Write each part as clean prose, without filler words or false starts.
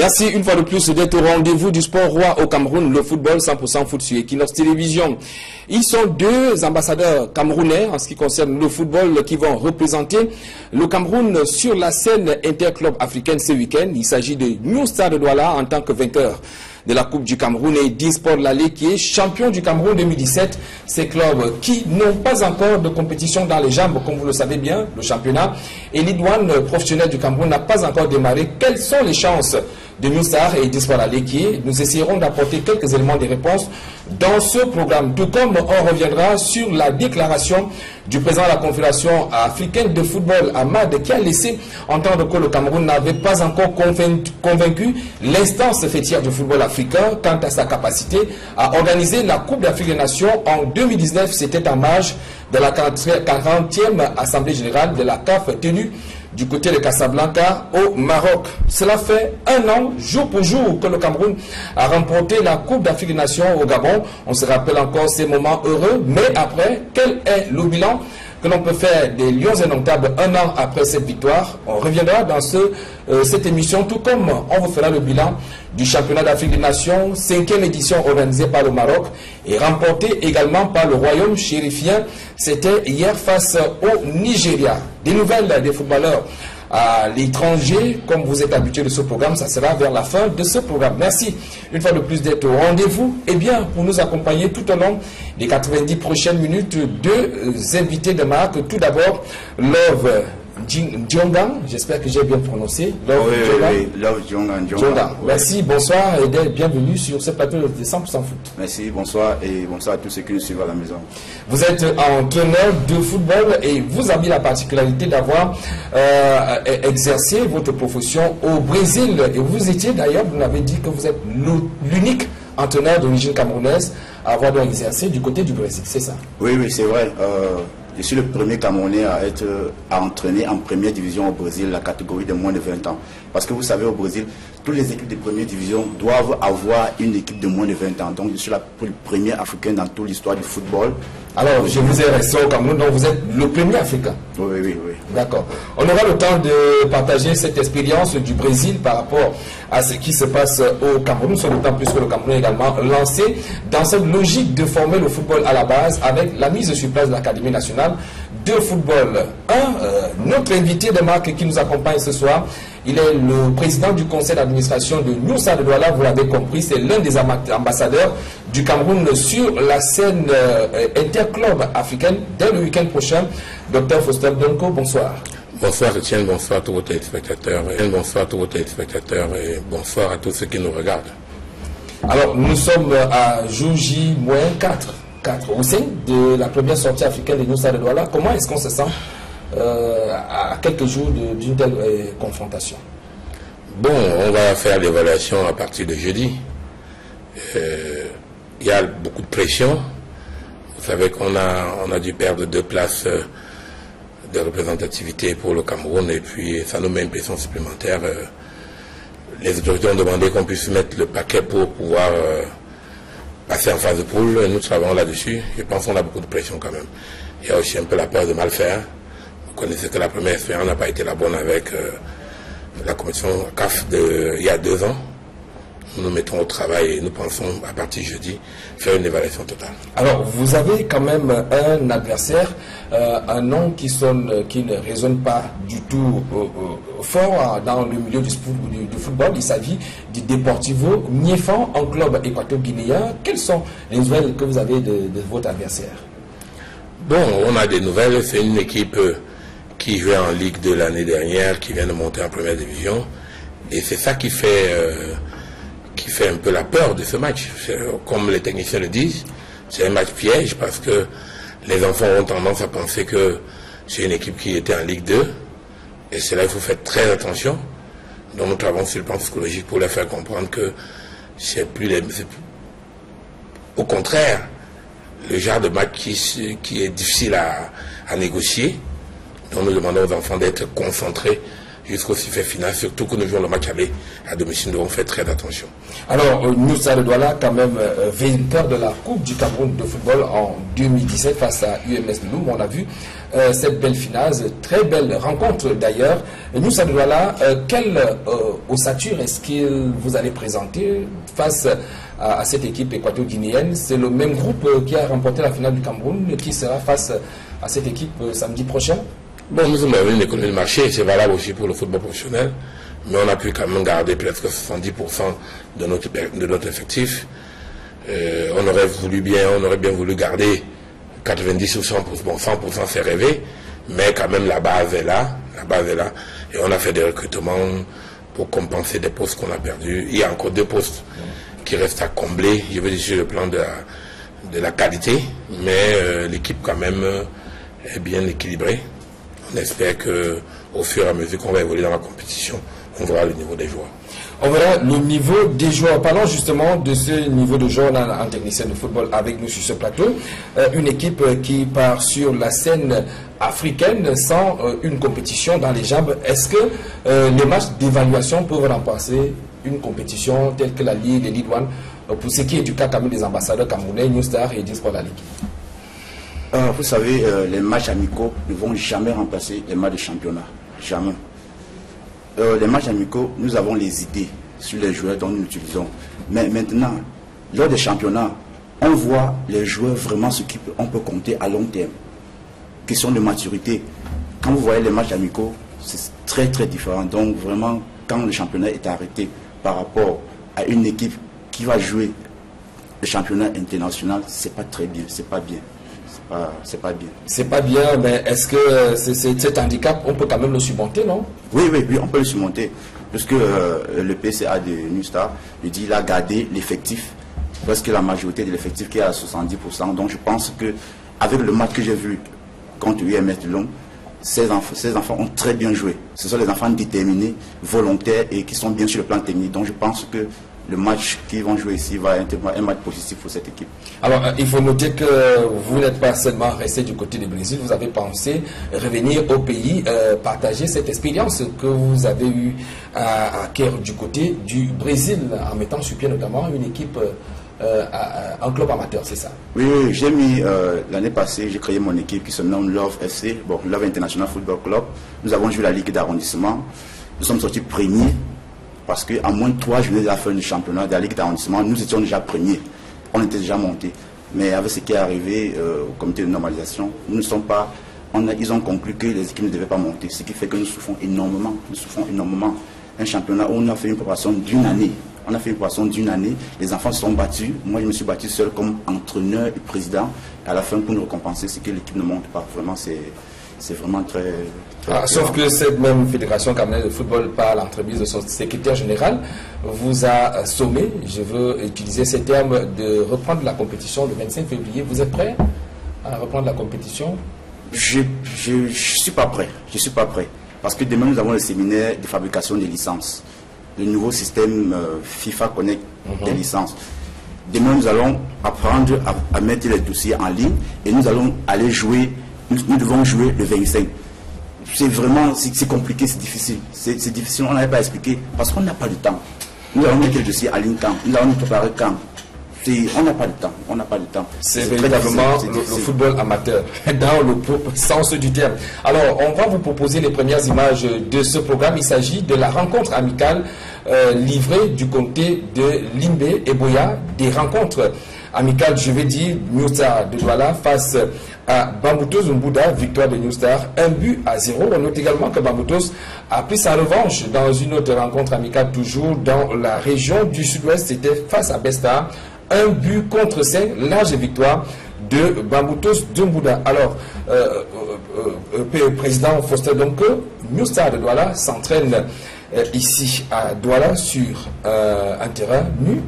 Merci une fois de plus d'être au rendez-vous du sport roi au Cameroun, le football 100% foot sur Equinox Télévision. Ils sont deux ambassadeurs camerounais en ce qui concerne le football qui vont représenter le Cameroun sur la scène interclub africaine ce week-end. Il s'agit de New Star de Douala en tant que vainqueur de la Coupe du Cameroun et d'E-Sport Lalé qui est champion du Cameroun 2017. Ces clubs qui n'ont pas encore de compétition dans les jambes, comme vous le savez bien, le championnat. Et l'Idoine professionnelle du Cameroun n'a pas encore démarré. Quelles sont les chances de New Star et d'E-Sport Lalé qui est? Nous essaierons d'apporter quelques éléments de réponse dans ce programme. Tout comme on reviendra sur la déclaration du président de la Confédération africaine de football, Ahmad, qui a laissé entendre que le Cameroun n'avait pas encore convaincu l'instance fêtière du football africain quant à sa capacité à organiser la Coupe d'Afrique des Nations en 2019. C'était en marge de la 40e Assemblée Générale de la CAF tenue du côté de Casablanca au Maroc. Cela fait un an, jour pour jour, que le Cameroun a remporté la Coupe d'Afrique des Nations au Gabon. On se rappelle encore ces moments heureux, mais après, quel est le bilan que l'on peut faire des Lions indomptables un an après cette victoire? On reviendra dans cette émission, tout comme on vous fera le bilan du championnat d'Afrique des Nations, 5e édition organisée par le Maroc et remportée également par le royaume chérifien. C'était hier face au Nigeria. Des nouvelles des footballeurs à l'étranger, comme vous êtes habitué de ce programme, ça sera vers la fin de ce programme. Merci une fois de plus d'être au rendez-vous. Et bien, pour nous accompagner tout au long des 90 prochaines minutes, deux invités de marque. Tout d'abord, Love Djongan, j'espère que j'ai bien prononcé. Love Djongan. Merci, bonsoir et bienvenue sur ce plateau de 100% foot. Merci, bonsoir et bonsoir à tous ceux qui nous suivent à la maison. Vous êtes entraîneur de football et vous avez la particularité d'avoir exercé votre profession au Brésil. Et vous étiez d'ailleurs, vous m'avez dit que vous êtes l'unique entraîneur d'origine camerounaise à avoir exercé du côté du Brésil, c'est ça? Oui, c'est vrai. Je suis le premier Camerounais à entraîner en première division au Brésil, la catégorie de moins de 20 ans. Parce que vous savez, au Brésil, toutes les équipes de première division doivent avoir une équipe de moins de 20 ans. Donc je suis le premier Africain dans toute l'histoire du football. Alors, je vous ai resté au Cameroun, donc vous êtes le premier Africain. Oui. D'accord. On aura le temps de partager cette expérience du Brésil par rapport à ce qui se passe au Cameroun, sur le temps puisque le Cameroun est également lancé dans cette logique de former le football à la base avec la mise sur place de l'Académie nationale de football. Notre invité de marque qui nous accompagne ce soir, il est le président du conseil d'administration de New Star de Douala, vous l'avez compris, c'est l'un des ambassadeurs du Cameroun sur la scène interclub africaine dès le week-end prochain. Dr Faustin Donko, bonsoir. Bonsoir Etienne, bonsoir à tous vos téléspectateurs, et bonsoir à tous ceux qui nous regardent. Alors nous sommes à jour J-4 au sein de la première sortie africaine de New Star de Douala. Comment est-ce qu'on se sent à quelques jours d'une telle confrontation? Bon, on va faire l'évaluation à partir de jeudi. Il y a beaucoup de pression. Vous savez qu'on a dû perdre 2 places de représentativité pour le Cameroun et puis ça nous met une pression supplémentaire. Les autorités ont demandé qu'on puisse mettre le paquet pour pouvoir passer en phase de poule et nous travaillons là-dessus. Je pense qu'on a beaucoup de pression quand même. Il y a aussi un peu la peur de mal faire. Vous connaissez que la première expérience n'a pas été la bonne avec la commission CAF il y a 2 ans. Nous nous mettons au travail et nous pensons à partir de jeudi faire une évaluation totale. Alors vous avez quand même un adversaire, un nom qui ne résonne pas du tout fort dans le milieu du football. Il s'agit du Deportivo Niéfan, un club équato-guinéen. Quelles sont les nouvelles que vous avez de votre adversaire? Bon, on a des nouvelles. C'est une équipe qui jouait en Ligue 2 l'année dernière, qui vient de monter en première division. Et c'est ça qui fait un peu la peur de ce match. Comme les techniciens le disent, c'est un match piège parce que les enfants ont tendance à penser que c'est une équipe qui était en Ligue 2. Et c'est là qu'il faut faire très attention. Donc nous travaillons sur le plan psychologique pour leur faire comprendre que c'est au contraire le genre de match qui est difficile à négocier. Donc nous demandons aux enfants d'être concentrés jusqu'au sifflet final, surtout que nous jouons le match aller à domicile, nous devons faire très attention. Alors, Moussa de Douala, quand même, vainqueur de la Coupe du Cameroun de football en 2017 face à UMS Loum, on a vu cette belle finale, très belle rencontre d'ailleurs. Moussa de Douala, quelle ossature est-ce que vous allez présenter face à cette équipe équato-guinéenne? C'est le même groupe qui a remporté la finale du Cameroun qui sera face à cette équipe samedi prochain? Bon, nous sommes une économie de marché, c'est valable aussi pour le football professionnel, mais on a pu quand même garder presque 70% de notre effectif. On aurait bien voulu garder 90 ou 100%. Bon, 100% c'est rêvé, mais quand même la base est là, et on a fait des recrutements pour compenser des postes qu'on a perdus. Il y a encore 2 postes qui restent à combler, je veux dire sur le plan de la qualité, mais l'équipe quand même est bien équilibrée. On espère qu'au fur et à mesure qu'on va évoluer dans la compétition, on verra le niveau des joueurs. On verra le niveau des joueurs. Parlons justement de ce niveau de joueurs. On a un technicien de football avec nous sur ce plateau. Une équipe qui part sur la scène africaine sans une compétition dans les jambes. Est-ce que les matchs d'évaluation peuvent remplacer une compétition telle que la Ligue, les Ligue 1, pour ce qui est du cas quand même des ambassadeurs camerounais, New Star et Disport la Ligue? Vous savez, les matchs amicaux ne vont jamais remplacer les matchs de championnat. Jamais. Les matchs amicaux, nous avons les idées sur les joueurs dont nous utilisons. Mais maintenant, lors des championnats, on voit les joueurs vraiment ce qu'on peut compter à long terme. Question de maturité. Quand vous voyez les matchs amicaux, c'est très très différent. Donc vraiment, quand le championnat est arrêté par rapport à une équipe qui va jouer le championnat international, c'est pas très bien, c'est pas bien. C'est pas bien. C'est pas bien, mais est-ce que cet handicap, on peut quand même le surmonter, non? Oui, on peut le surmonter. Puisque le PCA de New Star, il a gardé l'effectif, presque la majorité de l'effectif qui est à 70%. Donc je pense qu'avec le match que j'ai vu contre UMS Loum, ces enfants ont très bien joué. Ce sont des enfants déterminés, volontaires et qui sont bien sur le plan technique. Donc je pense que le match qu'ils vont jouer ici va être un match positif pour cette équipe. Alors, il faut noter que vous n'êtes pas seulement resté du côté du Brésil, vous avez pensé revenir au pays, partager cette expérience que vous avez eue à cœur du côté du Brésil, en mettant sur pied notamment une équipe, un club amateur, c'est ça? Oui, j'ai mis, l'année passée, j'ai créé mon équipe qui se nomme Love FC, Love International Football Club. Nous avons joué la Ligue d'arrondissement, nous sommes sortis premiers. Parce qu'en moins de 3 journées de la fin du championnat de la Ligue d'arrondissement, nous étions déjà premiers. On était déjà montés. Mais avec ce qui est arrivé au comité de normalisation, nous ne sommes pas. Ils ont conclu que les équipes ne devaient pas monter. Ce qui fait que nous souffrons énormément. Nous souffrons énormément. Un championnat où on a fait une préparation d'une année. Les enfants se sont battus. Moi, je me suis battu seul comme entraîneur et président. À la fin, pour nous récompenser, c'est que l'équipe ne monte pas. Vraiment, c'est vraiment très sauf que cette même fédération camerounaise de football, par l'entremise de son secrétaire général, vous a sommé, je veux utiliser ces termes, de reprendre la compétition le 25 février. Vous êtes prêt à reprendre la compétition? Je suis pas prêt. Je suis pas prêt. Parce que demain, nous avons le séminaire de fabrication des licences. Le nouveau système FIFA Connect des licences. Demain, nous allons apprendre à mettre les dossiers en ligne et nous allons aller jouer. Nous devons jouer le 25. C'est vraiment, c'est compliqué, c'est difficile. C'est difficile, on n'avait pas expliqué parce qu'on n'a pas de temps. Nous allons mettre le dossier en ligne quand? Nous allons nous préparer quand? On n'a pas de temps. C'est véritablement le football amateur, dans le sens du terme. Alors, on va vous proposer les premières images de ce programme. Il s'agit de la rencontre amicale livrée du côté de Limbe et Boya, des rencontres amicales, je vais dire, New Star de Douala face à Bamboutos Mbouda, victoire de New Star, 1-0. On note également que Bamboutos a pris sa revanche dans une autre rencontre amicale, toujours dans la région du sud-ouest. C'était face à Besta, 1-5, large victoire de Bamboutos Mbouda. Alors, président Foster, donc, New Star de Douala s'entraîne ici à Douala sur un terrain nu.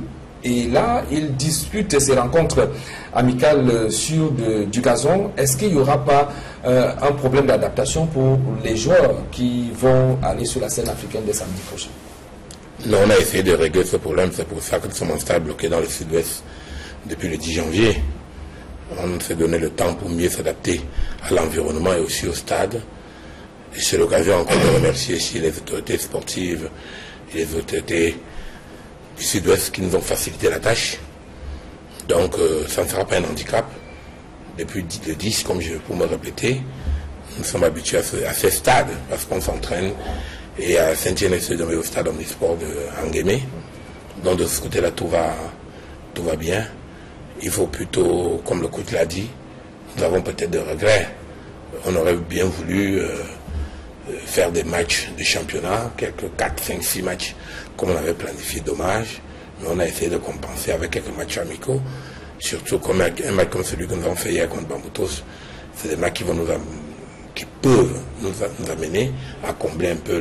Et là, il dispute ses rencontres amicales sur du gazon. Est-ce qu'il n'y aura pas un problème d'adaptation pour les joueurs qui vont aller sur la scène africaine dès samedi prochain? Non, on a essayé de régler ce problème. C'est pour ça que nous sommes en stade bloqué dans le sud-ouest depuis le 10 janvier. On s'est donné le temps pour mieux s'adapter à l'environnement et aussi au stade. Et c'est l'occasion encore de remercier ici les autorités sportives et les autorités du Sud-Ouest qui nous ont facilité la tâche. Donc ça ne sera pas un handicap. Depuis le 10, comme je peux me répéter, nous sommes habitués à ces stades parce qu'on s'entraîne et à Saint-Étienne-et-Sédomé au stade omnisport de Anguémé. Donc de ce côté-là, tout va bien. Il faut plutôt, comme le coach l'a dit, nous avons peut-être des regrets. On aurait bien voulu faire des matchs de championnat, quelques 4, 5, 6 matchs comme on avait planifié, dommage. Mais on a essayé de compenser avec quelques matchs amicaux. Surtout comme un match comme celui que nous avons fait hier contre Bamboutos. C'est des matchs qui peuvent nous amener à combler un peu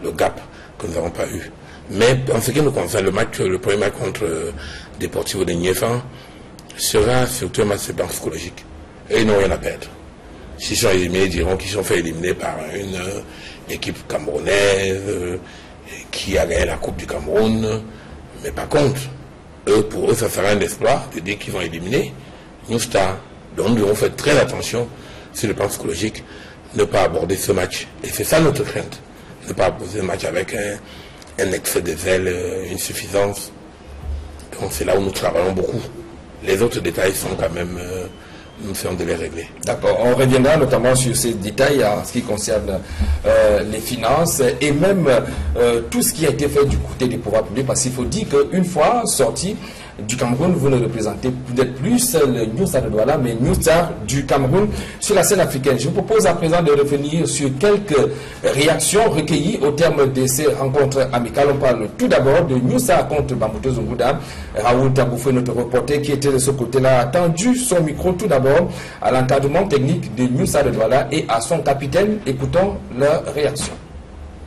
le gap que nous n'avons pas eu. Mais en ce qui nous concerne, le premier match contre Deportivo de Niéfan sera surtout un match de plan psychologique. Et ils n'ont rien à perdre. S'ils sont éliminés, ils diront qu'ils sont fait éliminer par une équipe camerounaise qui a gagné la Coupe du Cameroun. Mais par contre, pour eux, ça sera un exploit de dire qu'ils vont éliminer New Star. Donc nous devons faire très attention sur le plan psychologique, ne pas aborder ce match. Et c'est ça notre crainte. Ne pas aborder le match avec un excès de zèle, une suffisance. Donc c'est là où nous travaillons beaucoup. Les autres détails sont quand même, nous essayons de les régler. D'accord, on reviendra notamment sur ces détails en ce qui concerne les finances et même tout ce qui a été fait du côté des pouvoirs publics, parce qu'il faut dire qu'une fois sorti du Cameroun, vous ne représentez peut-être plus le New Star de Douala, mais New Star du Cameroun sur la scène africaine. Je vous propose à présent de revenir sur quelques réactions recueillies au terme de ces rencontres amicales. On parle tout d'abord de New Star contre Bamboutos Zunguda. Raoul Taboufé, notre reporter qui était de ce côté-là, a tendu son micro tout d'abord à l'encadrement technique de New Star de Douala et à son capitaine. Écoutons leur réaction.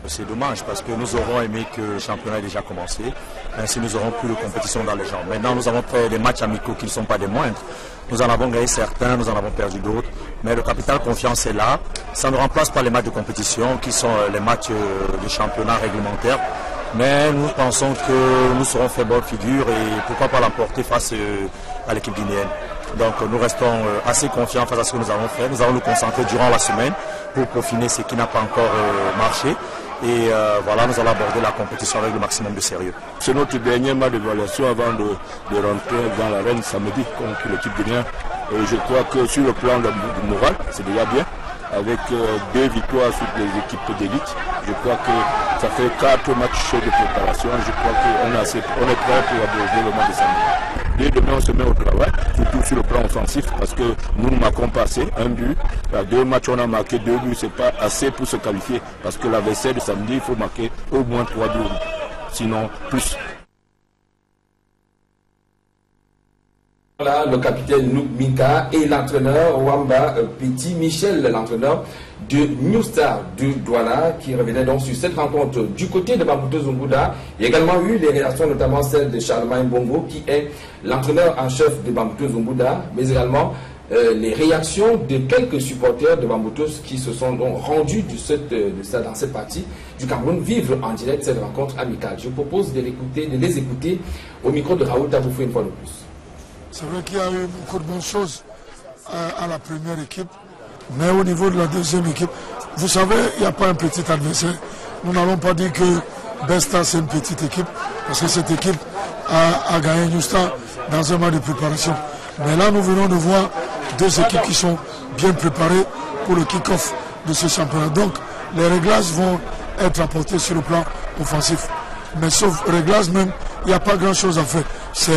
C'est dommage parce que nous aurons aimé que le championnat ait déjà commencé. Ainsi, nous aurons plus de compétition dans les jambes. Maintenant, nous avons fait des matchs amicaux qui ne sont pas des moindres. Nous en avons gagné certains, nous en avons perdu d'autres. Mais le capital confiance est là. Ça ne remplace pas les matchs de compétition qui sont les matchs de championnat réglementaires. Mais nous pensons que nous serons fait bonne figure et pourquoi pas l'emporter face à l'équipe guinéenne. Donc nous restons assez confiants face à ce que nous avons fait. Nous allons nous concentrer durant la semaine pour peaufiner ce qui n'a pas encore marché. Et voilà, nous allons aborder la compétition avec le maximum de sérieux. C'est notre dernier match d'évaluation avant de rentrer dans l'arène samedi contre l'équipe guinéenne. Et je crois que sur le plan du moral, c'est déjà bien. Avec 2 victoires sur les équipes d'élite, je crois que ça fait 4 matchs de préparation. Je crois qu'on est prêt pour aborder le match de samedi. Dès demain, on se met au travail, surtout sur le plan offensif, parce que nous ne marquons pas assez, 1 but. À 2 matchs, on a marqué 2 buts, ce n'est pas assez pour se qualifier, parce que l'adversaire de samedi, il faut marquer au moins 3 buts, sinon plus. Voilà le capitaine Nouk Mika et l'entraîneur Wamba Petit Michel, l'entraîneur de New Star de Douala, qui revenait donc sur cette rencontre du côté de Bamboutos Zunguda. Il y a également eu les réactions, notamment celle de Charlemagne Bongo, qui est l'entraîneur en chef de Bamboutos Zunguda, mais également les réactions de quelques supporters de Bamboutos qui se sont donc rendus dans cette partie du Cameroun vivre en direct cette rencontre amicale. Je vous propose de les écouter au micro de Raoul Taboufé une fois de plus. C'est vrai qu'il y a eu beaucoup de bonnes choses à la première équipe, mais au niveau de la deuxième équipe, vous savez, il n'y a pas un petit adversaire. Nous n'allons pas dire que Besta c'est une petite équipe, parce que cette équipe a gagné New Star dans un match de préparation. Mais là, nous venons de voir 2 équipes qui sont bien préparées pour le kick-off de ce championnat. Donc, les réglages vont être apportés sur le plan offensif. Mais sauf réglages même, il n'y a pas grand-chose à faire. C'est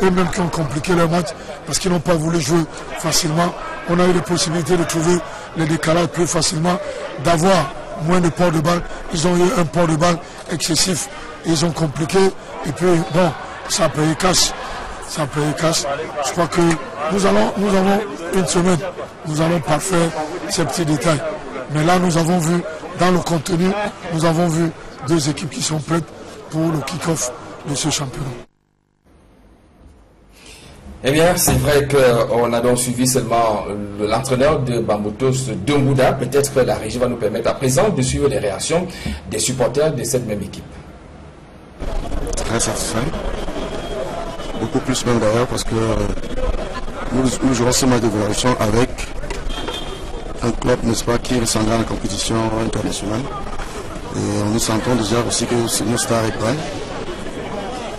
eux-mêmes qui ont compliqué leur match parce qu'ils n'ont pas voulu jouer facilement. On a eu la possibilité de trouver les décalages plus facilement, d'avoir moins de port de balle. Ils ont eu un port de balle excessif. Ils ont compliqué. Et puis, bon, ça a payé cash. Ça a payé cash. Je crois que nous avons une semaine. Nous allons parfaire ces petits détails. Mais là, nous avons vu, dans le contenu, nous avons vu 2 équipes qui sont prêtes pour le kick-off de ce championnat. Eh bien, c'est vrai qu'on a donc suivi seulement l'entraîneur de Bamboutos Zunguda. Peut-être que la régie va nous permettre à présent de suivre les réactions des supporters de cette même équipe. Très satisfait. Beaucoup plus même d'ailleurs parce que nous jouons ce match d'évaluation un club, n'est-ce pas, qui ressemble à la compétition internationale. Et nous sentons déjà aussi que nos stars est prêt.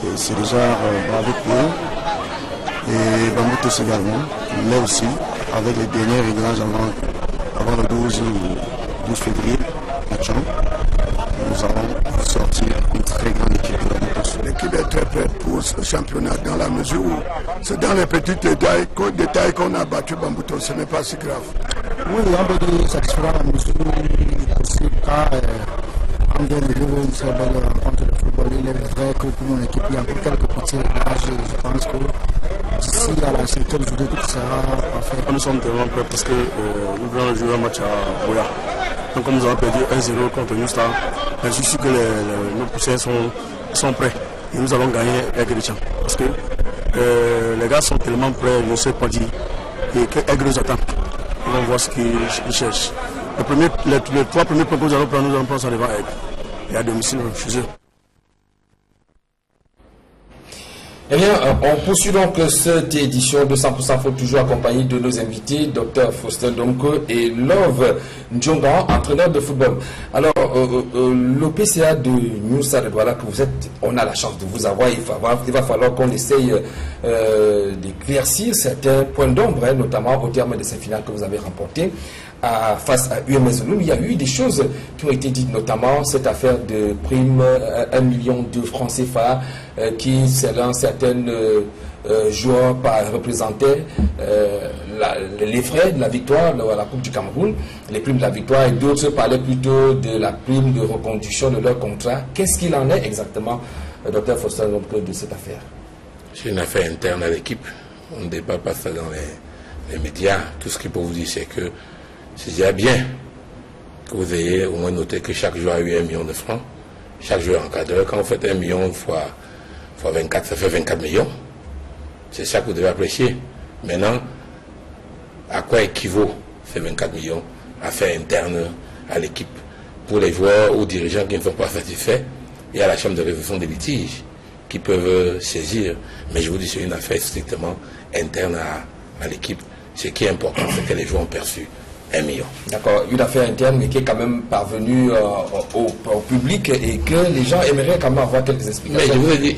Et c'est déjà avec eux. Et Bamboutos également, mais aussi avec les derniers réglages avant le 12 février à Tchon. Nous allons sortir une très grande équipe de Bamboutos. L'équipe est très prête pour ce championnat dans la mesure où c'est dans les petits détails qu'on a battu Bamboutos, ce n'est pas si grave. Oui, on peut dire satisfaire la mesure possible car on vient de jouer une très belle rencontre de football. Il est vrai que pour mon équipe, il y a encore quelques petits réglages. Je pense que d'ici à la 5e journée, tout sera parfait. Nous sommes tellement prêts parce que nous voulons jouer un match à Boya. Donc comme nous avons perdu 1-0 contre New Star, je suis sûr que nos poussins sont prêts. Et nous allons gagner Aigre Champ. Parce que les gars sont tellement prêts, je ne sais pas dire. Et que Aigre nous attend. Ils vont voir ce qu'ils cherchent. Les 3 premiers points que nous allons prendre ça devant Aigre. Et à domicile, chez eux. Eh bien, on poursuit donc cette édition de 100% Foot, toujours accompagné de nos invités, Dr Faustin Domko et Love Ndjonga, entraîneur de football. Alors, le PCA de New Stade de Douala que vous êtes, on a la chance de vous avoir. Il va falloir qu'on essaye d'éclaircir certains points d'ombre, notamment au terme de ces finales que vous avez remportées. Face à UMS Zouloum, il y a eu des choses qui ont été dites, notamment cette affaire de prime 1 million de francs CFA qui, selon certains joueurs, représentaient les frais de la victoire à la Coupe du Cameroun, les primes de la victoire, et d'autres parlaient plutôt de la prime de reconduction de leur contrat. Qu'est-ce qu'il en est exactement, Dr Faustin, de cette affaire? C'est une affaire interne à l'équipe. On ne débat pas ça dans les médias. Tout ce qu'il faut vous dire, c'est que c'est déjà bien que vous ayez au moins noté que chaque joueur a eu 1 million de francs. Chaque joueur encadreur, quand vous faites 1 million fois 24, ça fait 24 millions. C'est ça que vous devez apprécier. Maintenant, à quoi équivaut ces 24 millions? Affaires internes à l'équipe. Pour les joueurs ou dirigeants qui ne sont pas satisfaits, il y a la chambre de résolution des litiges qui peuvent saisir. Mais je vous dis, c'est une affaire strictement interne à l'équipe. Ce qui est important, c'est que les joueurs ont perçu 1 million. D'accord, une affaire interne, mais qui est quand même parvenue au public et que les gens aimeraient quand même avoir quelques explications. Mais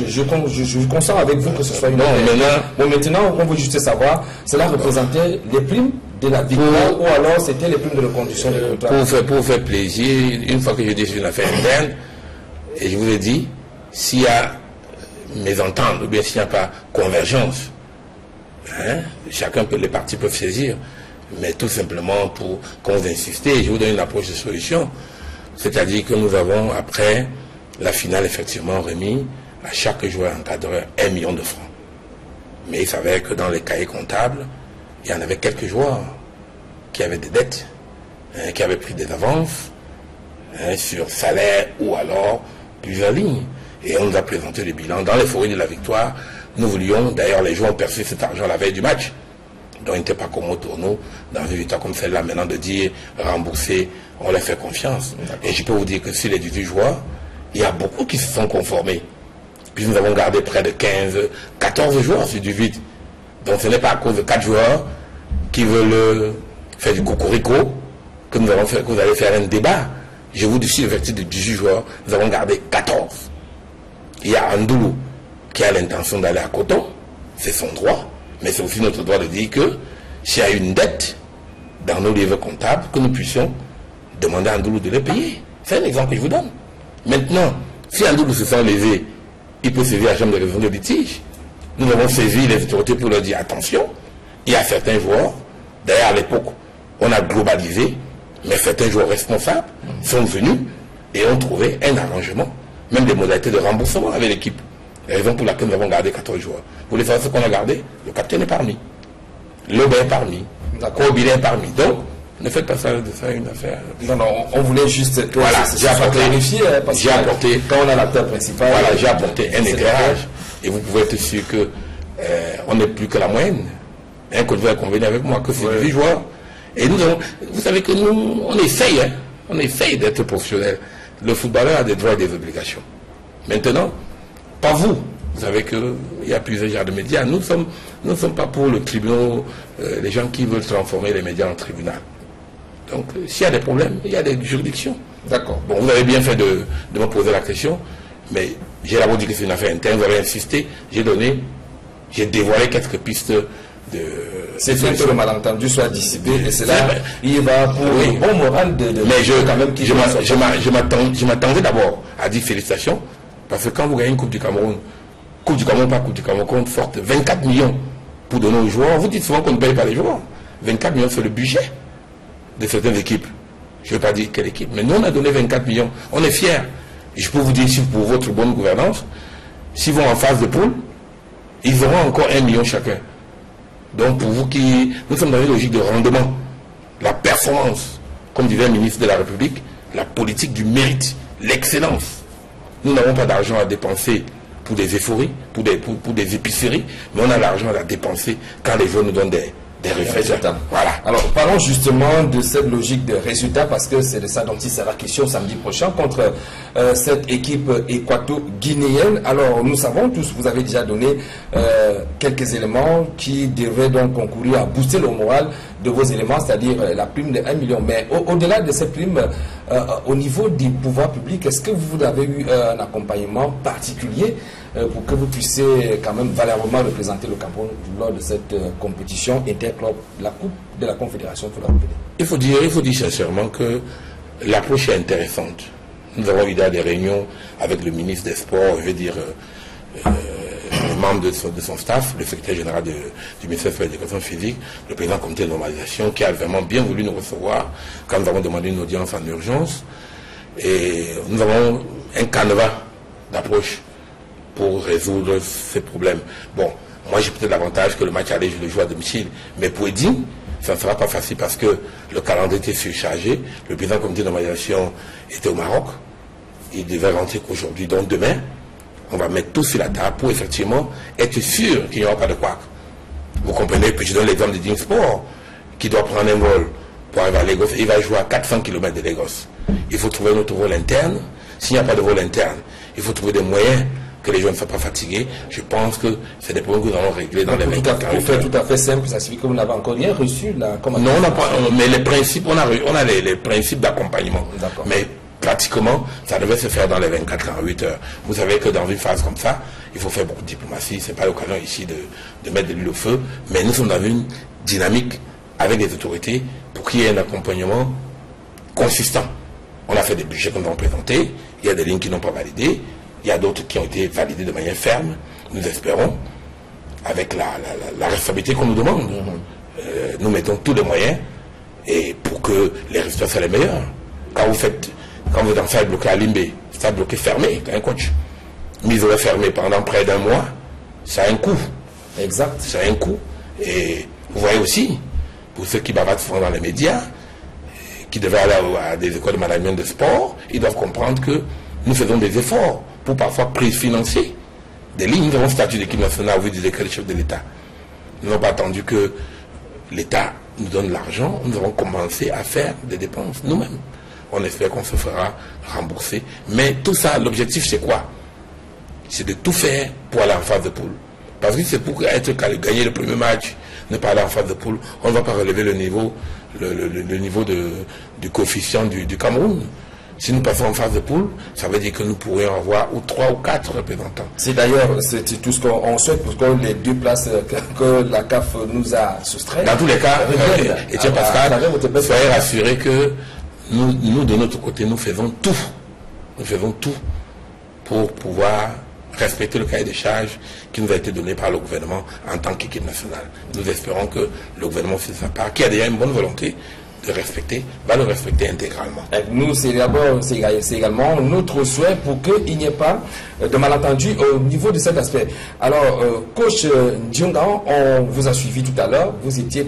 je consens avec vous que ce soit une affaire. Maintenant, on veut juste savoir, cela représentait les primes de la victoire ou alors c'était les primes de reconduction des contrats? Pour faire plaisir, une fois que je dis que c'est une affaire interne, et je vous ai dit, s'il y a mésentente ou bien s'il n'y a pas convergence, les partis peuvent saisir. Mais tout simplement pour qu'on vous insiste, je vous donne une approche de solution. C'est-à-dire que nous avons, après la finale, effectivement remis à chaque joueur encadreur 1 million de francs. Mais il s'avère que dans les cahiers comptables, il y en avait quelques joueurs qui avaient des dettes, qui avaient pris des avances sur salaire ou alors plusieurs lignes. Et on nous a présenté le bilan. Dans les forêts de la victoire, nous voulions, d'ailleurs les joueurs ont perçu cet argent la veille du match. Donc il n'était pas commode pour nous, dans une victoire comme celle-là, maintenant de dire rembourser, on leur fait confiance. Et je peux vous dire que sur les 18 joueurs, il y a beaucoup qui se sont conformés. Puis nous avons gardé près de 14 joueurs sur 18. Donc ce n'est pas à cause de 4 joueurs qui veulent faire du cocorico que nous allons faire, que vous allez faire un débat. Je vous dis, sur l'effectif de 18 joueurs, nous avons gardé 14. Il y a Andoulou qui a l'intention d'aller à Coton, c'est son droit. Mais c'est aussi notre droit de dire que s'il y a une dette dans nos livres comptables, que nous puissions demander à Andoulou de les payer. C'est un exemple que je vous donne. Maintenant, si Andoulou se sent lésé, il peut saisir la chambre de résolution de litige. Nous avons saisi les autorités pour leur dire attention, il y a certains joueurs, d'ailleurs à l'époque, on a globalisé, mais certains joueurs responsables sont venus et ont trouvé un arrangement, même des modalités de remboursement avec l'équipe. Raison pour laquelle nous avons gardé 14 joueurs. Vous voulez savoir ce qu'on a gardé? Le capitaine est parmi. L'Aube est parmi. Kobil est parmi. Donc, ne faites pas ça de ça une affaire. Non, non, on voulait juste. Voilà, j'ai apporté. J'ai apporté. Quand on a l'acteur principal. Voilà, j'ai apporté un éclairage. Et vous pouvez être sûr que on n'est plus que la moyenne. Un Côte d'Ivoire convenu avec moi que c'est 18 joueurs. Et nous avons. Vous savez que nous, on essaye, on essaye d'être professionnel. Le footballeur a des droits et des obligations. Maintenant, pas vous, Vous savez qu'il y a plusieurs genres de médias. Nous ne sommes pas pour le tribunal, les gens qui veulent transformer les médias en tribunal. Donc, s'il y a des problèmes, il y a des juridictions. D'accord. Bon, vous avez bien fait de me poser la question, mais j'ai d'abord dit que c'est une affaire interne, vous avez insisté, j'ai dévoilé quelques pistes de... C'est fait que le malentendu soit dissipé, et c'est là, il va pour le bon moral de mais je je m'attendais d'abord à dire félicitations, parce que quand vous gagnez une Coupe du Cameroun, Coupe du Cameroun compte forte 24 millions pour donner aux joueurs. Vous dites souvent qu'on ne paye pas les joueurs. 24 millions, c'est le budget de certaines équipes. Je ne veux pas dire quelle équipe, mais nous on a donné 24 millions. On est fiers. Et je peux vous dire, pour votre bonne gouvernance, s'ils vont en phase de poule, ils auront encore 1 million chacun. Donc pour vous nous sommes dans une logique de rendement, la performance, comme disait le ministre de la République, la politique du mérite, l'excellence. Nous n'avons pas d'argent à dépenser pour des euphories, pour des épiceries, mais on a l'argent à dépenser quand les gens nous donnent des résultats. Voilà. Alors parlons justement de cette logique de résultats, parce que c'est de ça dont il sera question samedi prochain contre cette équipe équato-guinéenne. Alors nous savons tous, vous avez déjà donné quelques éléments qui devraient donc concourir à booster le moral de vos éléments, c'est-à-dire la prime de 1 million. Mais au-delà de cette prime, au niveau du pouvoir public, est-ce que vous avez eu un accompagnement particulier pour que vous puissiez quand même valablement représenter le Cameroun lors de cette compétition interclub, la Coupe de la Confédération pour la République? Il faut dire sincèrement que l'approche est intéressante. Nous avons eu des réunions avec le ministre des Sports, je veux dire les membres de son staff, le secrétaire général du ministère de l'Éducation physique, le président du comité de normalisation, qui a vraiment bien voulu nous recevoir quand nous avons demandé une audience en urgence. Et nous avons un canevas d'approche pour résoudre ces problèmes. Bon, moi j'ai peut-être l'avantage que le match aller, je le joue à domicile, mais pour Edine, ça ne sera pas facile parce que le calendrier était surchargé. Le président du comité de normalisation était au Maroc. Il devait rentrer qu'aujourd'hui, donc demain, on va mettre tout sur la table pour effectivement être sûr qu'il n'y aura pas de couac. Vous comprenez? Puis je donne l'exemple de Ding Sport, qui doit prendre un vol pour arriver à Lagos. Il va jouer à 400 km de Lagos. Il faut trouver un autre vol interne. S'il n'y a pas de vol interne, il faut trouver des moyens que les gens ne soient pas fatigués. Je pense que c'est des problèmes que nous allons régler dans les 24 heures. Pour faire tout à fait simple, ça signifie que vous n'avez encore rien reçu là. Non, on n'a pas, mais les principes, on a les principes d'accompagnement. Mais pratiquement, ça devait se faire dans les 24-48 heures. Vous savez que dans une phase comme ça, il faut faire beaucoup de diplomatie. Ce n'est pas l'occasion ici de mettre de l'huile au feu, mais nous sommes dans une dynamique avec les autorités pour qu'il y ait un accompagnement consistant. On a fait des budgets que nous avons présentés, il y a des lignes qui n'ont pas validé, il y a d'autres qui ont été validées de manière ferme. Nous espérons, avec la responsabilité qu'on nous demande, nous mettons tous les moyens et pour que les résultats soient les meilleurs. Quand vous êtes en stade bloqué à Limbé, stade bloqué fermé, un coach, mise au fermé pendant près d'un mois, ça a un coût. Exact. Ça a un coût. Et vous voyez aussi, pour ceux qui bavardent souvent dans les médias, qui devaient aller à des écoles de management de sport, ils doivent comprendre que nous faisons des efforts pour parfois préfinancer des lignes. Nous avons statut d'équipe nationale au vu du décret du chef de l'État. Nous n'avons pas attendu que l'État nous donne l'argent. Nous avons commencé à faire des dépenses nous-mêmes. On espère qu'on se fera rembourser. Mais tout ça, l'objectif c'est quoi? C'est de tout faire pour aller en phase de poule. Parce que c'est pour gagner le premier match, ne pas aller en phase de poule. On ne va pas relever le niveau, le niveau du coefficient du Cameroun. Si nous passons en phase de poule, ça veut dire que nous pourrions avoir 3 ou 4 représentants. C'est d'ailleurs tout ce qu'on souhaite pour que les 2 places que la CAF nous a soustraites. Dans tous les cas, Etienne Pascal, soyez rassurés que nous, de notre côté, nous faisons tout. Nous faisons tout pour pouvoir respecter le cahier de charges qui nous a été donné par le gouvernement en tant qu'équipe nationale. Nous espérons que le gouvernement fait sa part, qui a déjà une bonne volonté de respecter, va le respecter intégralement. Nous, c'est également notre souhait pour qu'il n'y ait pas de malentendu au niveau de cet aspect. Alors, coach Ndionga, on vous a suivi tout à l'heure, vous étiez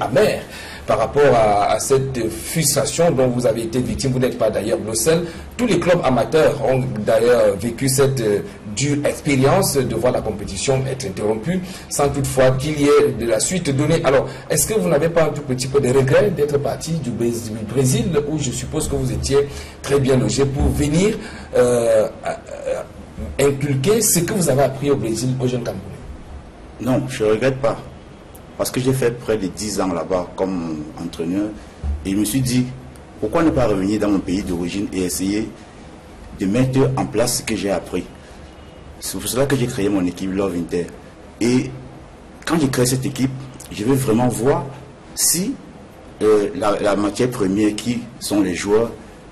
amer par rapport à cette frustration dont vous avez été victime. Vous n'êtes pas d'ailleurs le seul. Tous les clubs amateurs ont d'ailleurs vécu cette dure expérience de voir la compétition être interrompue sans toutefois qu'il y ait de la suite donnée. Alors, est-ce que vous n'avez pas un tout petit peu de regret d'être parti du Brésil où je suppose que vous étiez très bien logé pour venir inculquer ce que vous avez appris au Brésil aux jeunes Camerounais? Non, je ne regrette pas. Parce que j'ai fait près de 10 ans là-bas comme entraîneur. Et je me suis dit, pourquoi ne pas revenir dans mon pays d'origine et essayer de mettre en place ce que j'ai appris. C'est pour cela que j'ai créé mon équipe Love Inter. Et quand j'ai créé cette équipe, je veux vraiment voir si la matière première qui sont les joueurs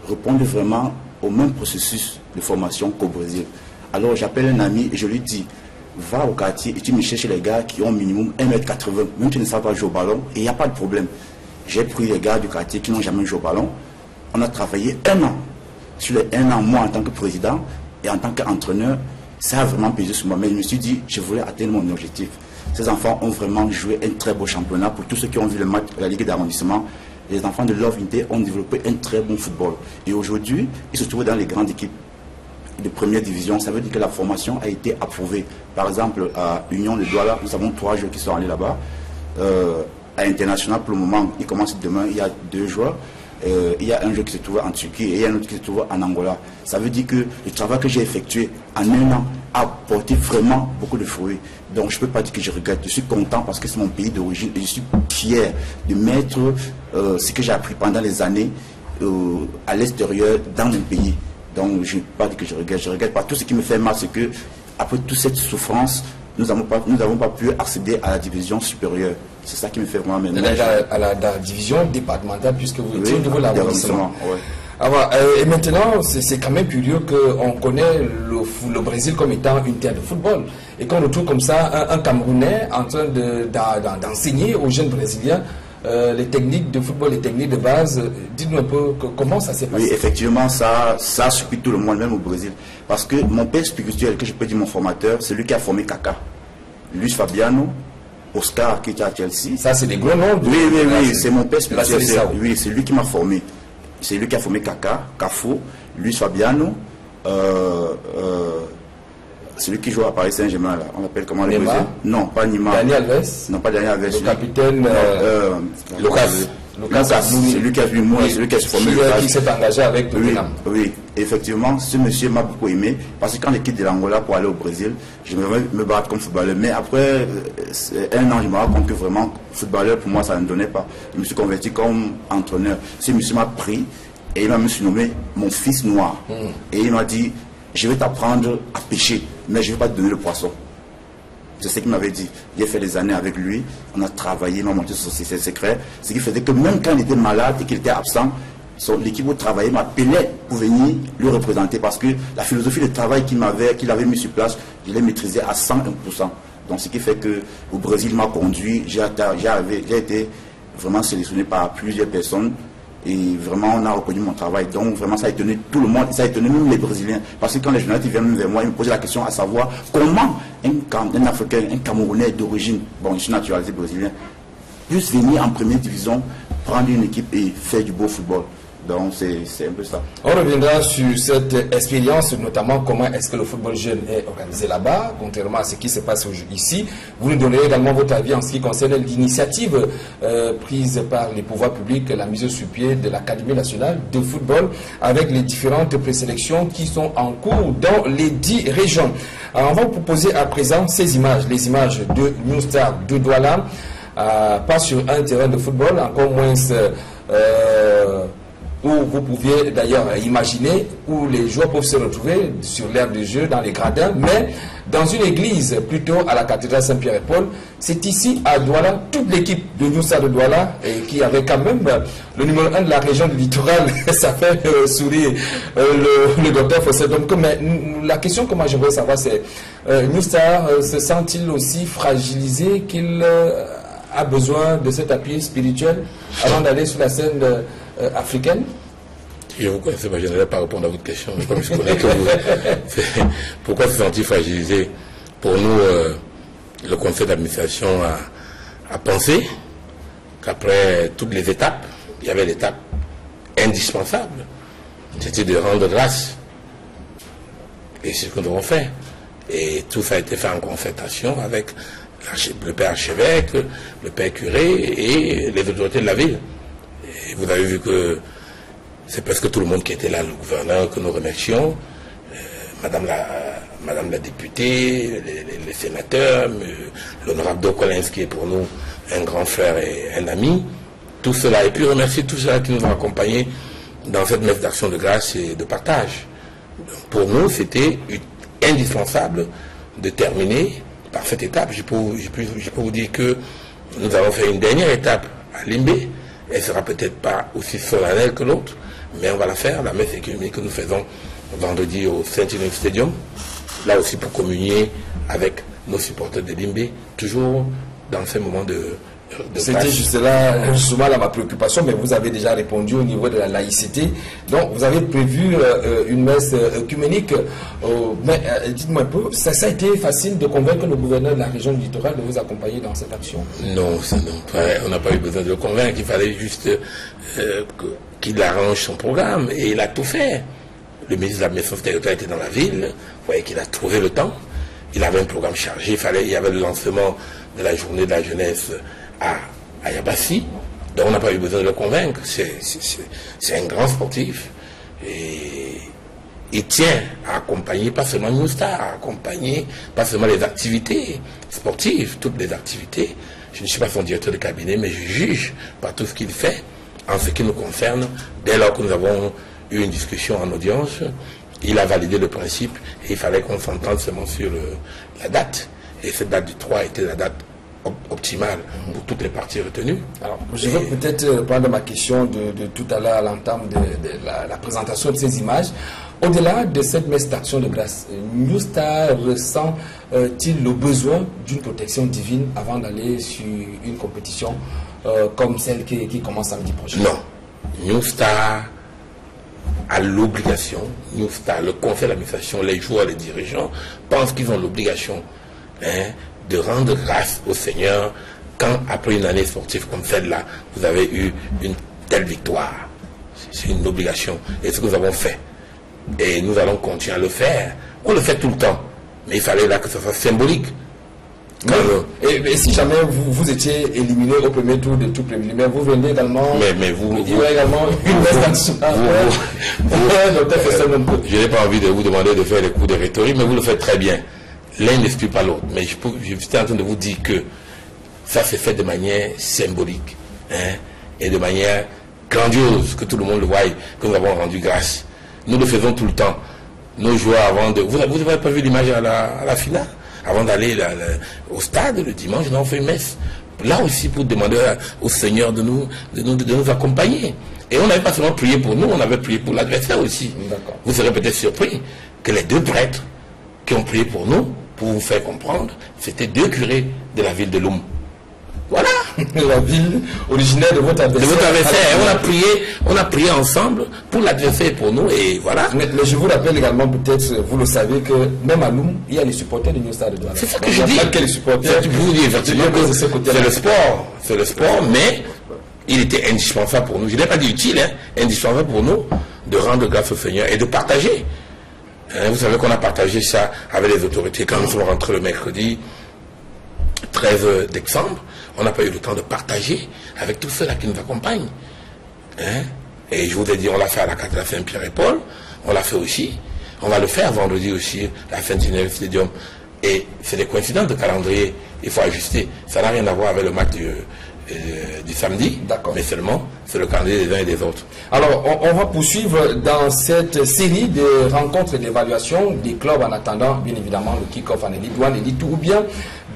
répondent vraiment au même processus de formation qu'au Brésil. Alors j'appelle un ami et je lui dis, va au quartier et tu me cherches les gars qui ont minimum 1m80, même tu ne savent pas jouer au ballon, et il n'y a pas de problème. J'ai pris les gars du quartier qui n'ont jamais joué au ballon. On a travaillé 1 an. Sur les 1 an, moi en tant que président et en tant qu'entraîneur, ça a vraiment pesé sur moi. Mais je me suis dit, je voulais atteindre mon objectif. Ces enfants ont vraiment joué un très beau championnat. Pour tous ceux qui ont vu le match de la Ligue d'arrondissement, les enfants de Love Inter ont développé un très bon football. Et aujourd'hui, ils se trouvent dans les grandes équipes de première division. Ça veut dire que la formation a été approuvée. Par exemple, à Union de Douala, nous avons 3 joueurs qui sont allés là-bas. À International, pour le moment, il commence demain, il y a 2 joueurs. Il y a un joueur qui se trouve en Turquie et il y a un autre qui se trouve en Angola. Ça veut dire que le travail que j'ai effectué en 1 an a porté vraiment beaucoup de fruits. Donc je ne peux pas dire que je regrette. Je suis content parce que c'est mon pays d'origine et je suis fier de mettre ce que j'ai appris pendant les années à l'extérieur dans mon pays. Donc je ne peux pas dire que je regrette. Je ne regrette pas. Tout ce qui me fait mal, c'est que après toute cette souffrance, nous n'avons pas pu accéder à la division supérieure. C'est ça qui me fait vraiment maintenant. À la division départementale, puisque vous étiez au niveau de l'arrondissement. Ouais. Alors, et maintenant, c'est quand même curieux qu'on connaît le Brésil comme étant une terre de football. Et qu'on retrouve comme ça un Camerounais en train d'enseigner aux jeunes Brésiliens les techniques de football, les techniques de base. Dites-nous un peu comment ça s'est passé. Oui, effectivement, ça a surpris tout le monde, même au Brésil. Parce que mon père spirituel, que je peux dire mon formateur, c'est lui qui a formé Kaka. Luis Fabiano, Oscar qui était à Chelsea. Ça, c'est des gros noms. Oui, c'est mon père spirituel. Oui, c'est lui qui m'a formé. C'est lui qui a formé Kaka, Cafo, Luis Fabiano, celui qui joue à Paris Saint-Germain, on l'appelle comment le Brésil? Non, pas Nima. Daniel Alves. Non, pas Daniel Alves. Le capitaine Lucas, c'est lui qui a vu moi, c'est lui qui a formé qui s'est engagé avec Tottenham. Oui, effectivement, ce monsieur m'a beaucoup aimé parce que quand il quitte de l'Angola pour aller au Brésil, je me battre comme footballeur. Mais après 1 an, je me rends compte que vraiment, footballeur pour moi, ça ne donnait pas. Je me suis converti comme entraîneur. Ce monsieur m'a pris et il m'a surnommé mon fils noir. Et il m'a dit, je vais t'apprendre à pêcher, mais je ne vais pas te donner le poisson. C'est ce qu'il m'avait dit. J'ai fait des années avec lui, on a travaillé, il m'a montré ses secrets. Ce qui faisait que même quand il était malade et qu'il était absent, l'équipe où il travaillait m'appelait pour venir le représenter parce que la philosophie de travail qu'il avait mis sur place, je l'ai maîtrisé à 101%. Donc ce qui fait qu'au Brésil, il m'a conduit, j'ai été vraiment sélectionné par plusieurs personnes. Et vraiment, on a reconnu mon travail. Donc, vraiment, ça a étonné tout le monde. Ça a étonné même les Brésiliens. Parce que quand les journalistes viennent vers moi, ils me posent la question à savoir comment un Africain, un Camerounais d'origine, bon, je suis naturalisé brésilien, puisse venir en première division, prendre une équipe et faire du beau football. Donc, c'est un peu ça. On reviendra sur cette expérience, notamment comment est-ce que le football jeune est organisé là-bas, contrairement à ce qui se passe ici. Vous nous donnerez également votre avis en ce qui concerne l'initiative prise par les pouvoirs publics, la mise sur pied de l'Académie nationale de football, avec les différentes présélections qui sont en cours dans les 10 régions. Alors, on va vous proposer à présent ces images, les images de New Star de Douala, pas sur un terrain de football, encore moins... où vous pouviez d'ailleurs imaginer où les joueurs peuvent se retrouver sur l'aire de jeu, dans les gradins, mais dans une église, plutôt à la cathédrale Saint-Pierre-et-Paul. C'est ici à Douala, toute l'équipe de New Star de Douala, et qui avait quand même le numéro 1 de la région du littoral, ça fait sourire le docteur Fossé. Donc, mais la question que moi j'aimerais savoir, c'est New Star se sent-il aussi fragilisé qu'il a besoin de cet appui spirituel avant d'aller sur la scène africaine? Je vous connaissez, je n'allais pas répondre à votre question. Mais comme je connais que vous, pourquoi se sentir fragilisé? Pour nous, le conseil d'administration a pensé qu'après toutes les étapes, il y avait l'étape indispensable, c'était de rendre grâce. Et c'est ce que nous avons fait. Et tout ça a été fait en concertation avec le père archevêque, le père curé et les autorités de la ville. Et vous avez vu que c'est presque tout le monde qui était là, le gouverneur, que nous remercions, madame Madame la députée, les sénateurs, l'honorable Dokolens qui est pour nous un grand frère et un ami, tout cela. Et puis remercier tous ceux qui nous ont accompagnés dans cette messe d'action de grâce et de partage. Donc, pour nous, c'était indispensable de terminer par cette étape. Je peux vous dire que nous avons fait une dernière étape à Limbé. Elle ne sera peut-être pas aussi solennelle que l'autre, mais on va la faire, la messe écuménique que nous faisons vendredi au Saint-Union Stadium, là aussi pour communier avec nos supporters de Limbé, toujours dans ces moments de C'était justement là ma préoccupation, mais vous avez déjà répondu au niveau de la laïcité. Donc vous avez prévu une messe œcuménique. Mais dites-moi un peu, ça a été facile de convaincre le gouverneur de la région du littoral de vous accompagner dans cette action? Non, on n'a pas eu besoin de le convaincre. Il fallait juste qu'il arrange son programme, et il a tout fait. Le ministre de la Médecine territoriale était dans la ville. Vous voyez qu'il a trouvé le temps. Il avait un programme chargé. Il y avait le lancement de la journée de la jeunesse à Yabassi. Donc on n'a pas eu besoin de le convaincre. C'est un grand sportif. Et il tient à accompagner pas seulement New Star, à accompagner pas seulement les activités sportives, toutes les activités. Je ne suis pas son directeur de cabinet, mais je juge par tout ce qu'il fait en ce qui nous concerne. Dès lors que nous avons eu une discussion en audience, il a validé le principe et il fallait qu'on s'entende seulement sur la date. Et cette date du 3 était la date optimale pour toutes les parties retenues. Alors, je vais peut-être prendre ma question de tout à l'heure à l'entame de la présentation de ces images. Au-delà de cette messe d'action de grâce, New Star ressent-il le besoin d'une protection divine avant d'aller sur une compétition comme celle qui commence samedi prochain? Non. New Star a l'obligation, New Star, le conseil d'administration, les joueurs, les dirigeants pensent qu'ils ont l'obligation de rendre grâce au Seigneur quand, après une année sportive comme celle-là, vous avez eu une telle victoire. C'est une obligation. Et ce que nous avons fait. Et nous allons continuer à le faire. On le fait tout le temps. Mais il fallait là que ce soit symbolique. Et si jamais vous étiez éliminé au premier tour de tout préliminaire, vous venez également. Mais vous. Il y aura également une messe d'action. Je n'ai pas envie de vous demander de faire les coups de rhétorique, mais vous le faites très bien. L'un n'exclut pas l'autre. Mais je suis en train de vous dire que ça s'est fait de manière symbolique et de manière grandiose, que tout le monde le voie, que nous avons rendu grâce. Nous le faisons tout le temps. Nos joueurs, avant de. Vous n'avez pas vu l'image à la finale? Avant d'aller au stade le dimanche, nous avons fait une messe. Là aussi pour demander au Seigneur de nous accompagner. Et on n'avait pas seulement prié pour nous, on avait prié pour l'adversaire aussi. Vous serez peut-être surpris que les deux prêtres qui ont prié pour nous, pour vous faire comprendre, c'était deux curés de la ville de Loum. Voilà. La ville originaire de votre adversaire. De votre adversaire. On a prié ensemble pour l'adversaire et pour nous, et voilà. Mais je vous rappelle également, peut-être, vous le savez, que même à Loum, il y a les supporters de New Star de Douala. C'est ça que je dis. Les supporters. Vous dites effectivement que c'est le sport. C'est le sport, mais il était indispensable pour nous. Je n'ai pas dit utile, indispensable pour nous de rendre grâce au Seigneur et de partager. Vous savez qu'on a partagé ça avec les autorités quand nous sommes rentrés le mercredi 13 décembre. On n'a pas eu le temps de partager avec tous ceux-là qui nous accompagnent. Et je vous ai dit, on l'a fait à la cathédrale Saint-Pierre et Paul. On l'a fait aussi. On va le faire vendredi aussi à Saint-Union Stadium. Et c'est des coïncidences de calendrier. Il faut ajuster. Ça n'a rien à voir avec le match du samedi. Mais seulement, c'est le calendrier des uns et des autres. Alors, on va poursuivre dans cette série de rencontres et d'évaluation des clubs en attendant, bien évidemment, le kick-off en Elite 1, Elite 2, ou bien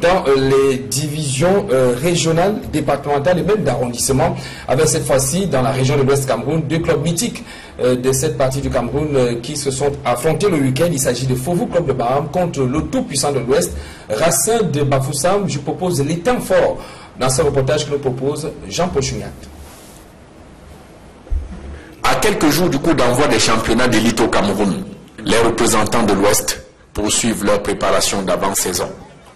dans les divisions régionales, départementales et même d'arrondissement, avec cette fois-ci, dans la région de l'Ouest Cameroun, deux clubs mythiques de cette partie du Cameroun qui se sont affrontés le week-end. Il s'agit de Fofo Club de Baham contre le tout-puissant de l'Ouest, Racing de Bafoussam. Je propose les temps forts dans ce reportage que nous propose Jean-Paul Chouniat. À quelques jours du coup d'envoi des championnats d'élite au Cameroun, les représentants de l'Ouest poursuivent leur préparation d'avant-saison.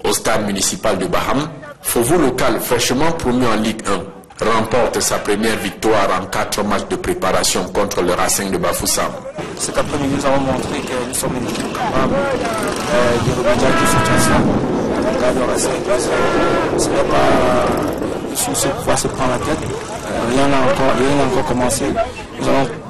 Au stade municipal de Baham, Fofo local fraîchement promu en Ligue 1 remporte sa première victoire en 4 matchs de préparation contre le Racing de Bafoussam. Cet après-midi, nous avons montré que nous sommes une équipe capable de revenir de situation. Le Racing, ce n'est pas sur ce pouvoir se prendre la tête. Rien n'a encore commencé. Nous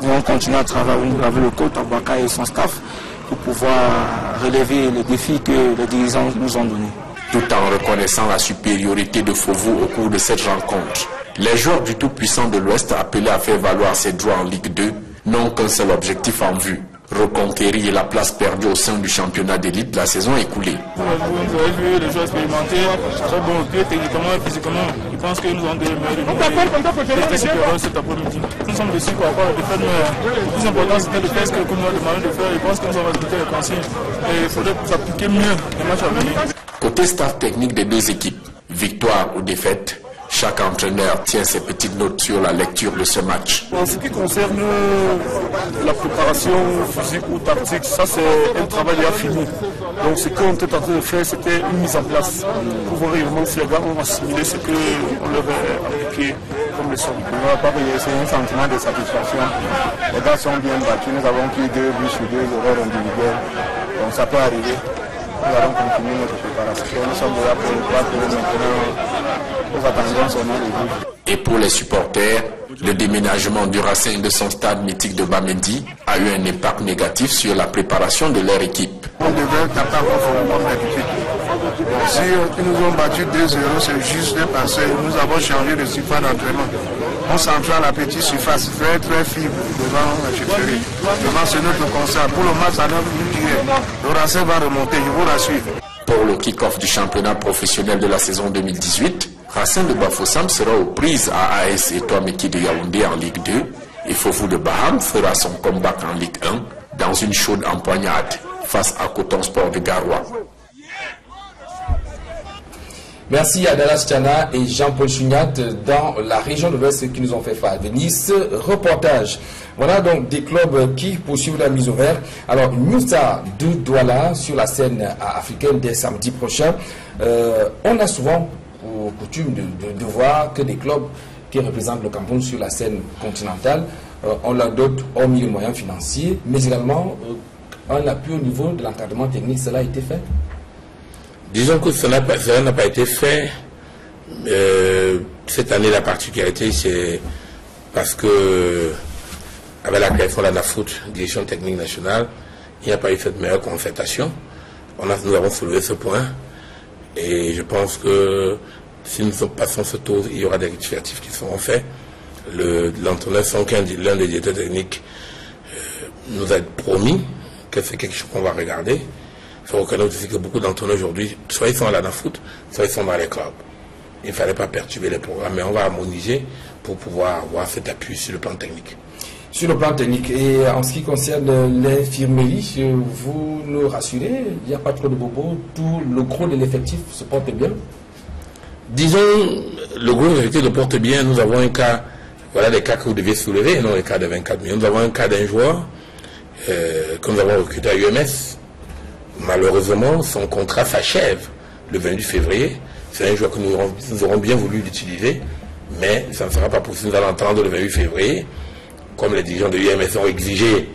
allons continuer à travailler avec le coach Abouaka et son staff pour pouvoir relever les défis que les dirigeants nous ont donnés. Tout en reconnaissant la supériorité de Fovu au cours de cette rencontre, les joueurs du tout-puissant de l'Ouest appelés à faire valoir ses droits en Ligue 2 n'ont qu'un seul objectif en vue: reconquérir la place perdue au sein du championnat d'élite de la saison écoulée. Vous avez vu les joueurs expérimentés, très bons au pied, techniquement et physiquement. Je pense que nous avons des meilleurs supérieurs cet après-midi. Nous sommes dessus par rapport à la défaite, mais le plus important c'était de faire ce que nous avons demandé de faire. Je pense que nous avons respecté les consignes et il faudrait appliquer mieux les matchs à venir. Côté staff technique des deux équipes, victoire ou défaite, chaque entraîneur tient ses petites notes sur la lecture de ce match. En ce qui concerne la préparation physique ou tactique, ça c'est un travail déjà fini. Donc ce qu'on était en train de faire, c'était une mise en place pour voir réellement si les gars ont assimilé ce qu'on leur a appliqué comme leçon. C'est un sentiment de satisfaction. Les gars sont bien battus, nous avons pris 2 buts sur 2 erreurs individuelles. Donc ça peut arriver. Nous allons continuer notre préparation. Nous sommes déjà pour le 3 maintenant. Nous attendons son arrivée. Et pour les supporters, le déménagement du Racing de son stade mythique de Bamendi a eu un impact négatif sur la préparation de leur équipe. On devait taper encore comme d'habitude. Si ils nous ont battu 2-0, c'est juste parce que nous avons changé de surface d'entraînement. On s'entraîne à la petite surface, très fibre devant la chefferie. Devant c'est notre concert. Pour le match, à 9 minutes, le Racing va remonter, je vous rassure. Pour le kick-off du championnat professionnel de la saison 2018, Racing de Bafoussam sera aux prises à AS Etoile-Meki de Yaoundé en Ligue 2 et Fovu de Baham fera son comeback en Ligue 1 dans une chaude empoignade face à Coton Sport de Garoua. Merci à Dallas Tiana et Jean-Paul Chugnat dans la région de l'Ouest qui nous ont fait faire venir ce reportage. Voilà donc des clubs qui poursuivent la mise au vert. Alors, New Star de Douala sur la scène africaine dès samedi prochain. On a souvent pour coutume de voir que des clubs qui représentent le Cameroun sur la scène continentale, on leur dote hormis les moyens financiers, mais également un appui au niveau de l'encadrement technique. Cela a été fait? Disons que cela n'a pas été fait. Cette année, la particularité, c'est parce que, avec la création de la NAFOOT, Direction Technique Nationale, il n'y a pas eu cette meilleure concertation. Nous avons soulevé ce point. Et je pense que si nous passons ce tour, il y aura des rectificatifs qui seront faits. L'entraîneur Sonkin, l'un des directeurs techniques, nous a promis que c'est quelque chose qu'on va regarder. Il faut reconnaître aussi que beaucoup d'entraîneurs aujourd'hui, soit ils sont à la NAFOOT, soit ils sont dans les clubs. Il ne fallait pas perturber les programmes, mais on va harmoniser pour pouvoir avoir cet appui sur le plan technique. Sur le plan technique, et en ce qui concerne l'infirmerie, vous nous rassurez, il n'y a pas trop de bobos, tout le gros de l'effectif se porte bien? Disons, le gros de l'effectif se porte bien. Nous avons un cas, voilà les cas que vous deviez soulever, non les cas de 24 millions. Nous avons un cas d'un joueur que nous avons recruté à UMS. Malheureusement, son contrat s'achève le 28 février. C'est un joueur que nous aurons bien voulu l'utiliser, mais ça ne sera pas possible. Nous allons entendre le 28 février. Comme les dirigeants de UMS ont exigé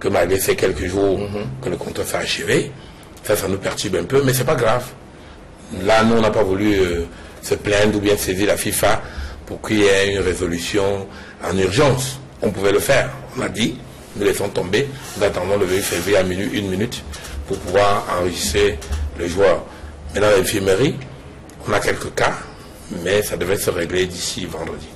que malgré ces quelques jours, que le contrat soit achevé, ça nous perturbe un peu, mais c'est pas grave. Là, nous, on n'a pas voulu se plaindre ou bien saisir la FIFA pour qu'il y ait une résolution en urgence. On pouvait le faire. On a dit, nous laissons tomber, nous attendons le 28 février à une minute pour pouvoir enregistrer le joueur. Mais dans l'infirmerie, on a quelques cas, mais ça devait se régler d'ici vendredi.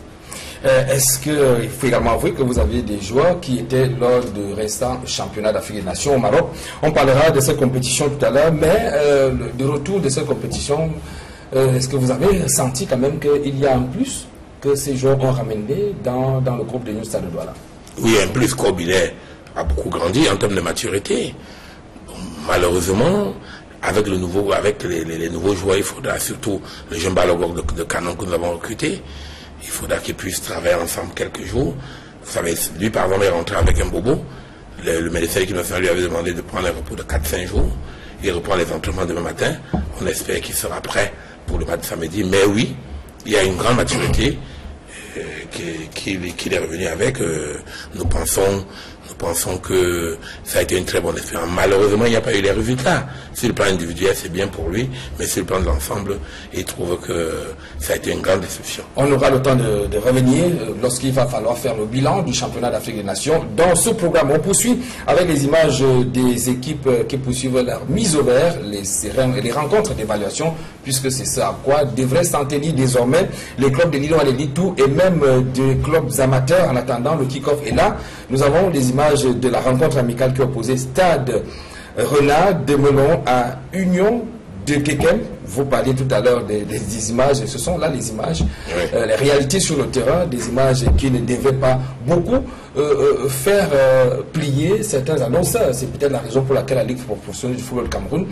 Est-ce qu'il faut également avouer que vous avez des joueurs qui étaient lors de récents championnats d'Afrique des Nations au Maroc? On parlera de cette compétition tout à l'heure, mais de retour de cette compétition, est-ce que vous avez senti quand même qu'il y a un plus que ces joueurs ont ramené dans le groupe de New Star de Douala? Oui, un plus. Kobilé a beaucoup grandi en termes de maturité. Bon, malheureusement, avec les nouveaux joueurs, il faudra surtout le jeune Balogor de Canon que nous avons recruté. Il faudra qu'ils puissent travailler ensemble quelques jours. Vous savez, lui, par exemple, est rentré avec un bobo. Le médecin de l'équipe nationale lui avait demandé de prendre un repos de 4-5 jours. Il reprend les entraînements demain matin. On espère qu'il sera prêt pour le match samedi. Mais oui, il y a une grande maturité qu'il est revenu avec. Nous pensons pensons que ça a été une très bonne expérience. Malheureusement, il n'y a pas eu les résultats. Sur le plan individuel, c'est bien pour lui, mais sur le plan de l'ensemble, il trouve que ça a été une grande déception. On aura le temps de revenir lorsqu'il va falloir faire le bilan du championnat d'Afrique des Nations. Dans ce programme, on poursuit avec les images des équipes qui poursuivent leur mise au vert, les rencontres d'évaluation, puisque c'est ça à quoi devraient s'en tenir désormais les clubs de Lido et Litou et même des clubs amateurs en attendant le kick-off. Et là, nous avons des images de la rencontre amicale qui opposait Stade Renard de Melon à Union de Kekem. Vous parliez tout à l'heure des images, ce sont là les images, les réalités sur le terrain, des images qui ne devaient pas beaucoup faire plier certains annonceurs. C'est peut-être la raison pour laquelle la Ligue professionnelle du football Cameroun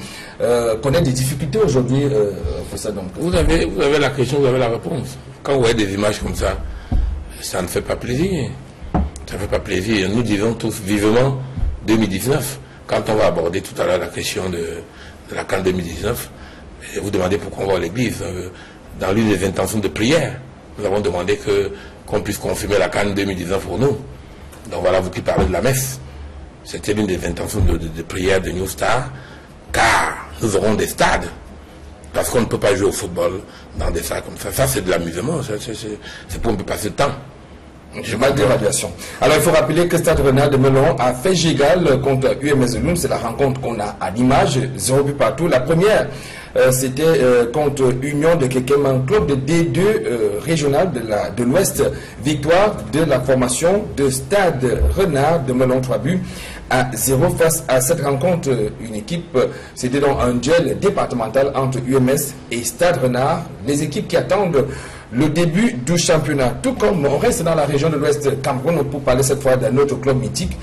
connaît des difficultés aujourd'hui. Vous avez la question, vous avez la réponse. Quand vous voyez des images comme ça, ça ne fait pas plaisir. Ça ne fait pas plaisir. Nous disons tous vivement 2019. Quand on va aborder tout à l'heure la question de la CAN 2019, et vous demandez pourquoi on va à l'église. Dans l'une des intentions de prière, nous avons demandé qu'on puisse confirmer la CAN 2019 pour nous. Donc voilà, vous qui parlez de la messe. C'était l'une des intentions de prière de New Star, car nous aurons des stades. Parce qu'on ne peut pas jouer au football dans des stades comme ça. Ça, c'est de l'amusement. C'est pour on peut passer le temps. Je mal d'évaluation. Alors il faut rappeler que Stade Renard de Melon a fait Gigal contre UMS de Lune. C'est la rencontre qu'on a à l'image, 0 but partout. La première, c'était contre Union de Kekem, un club de D2 régional de l'Ouest. Victoire de la formation de Stade Renard de Melon, 3 buts à 0 face à cette rencontre. Une équipe, c'était donc un duel départemental entre UMS et Stade Renard. Les équipes qui attendent le début du championnat. Tout comme on reste dans la région de l'Ouest Cameroun pour parler cette fois d'un autre club mythique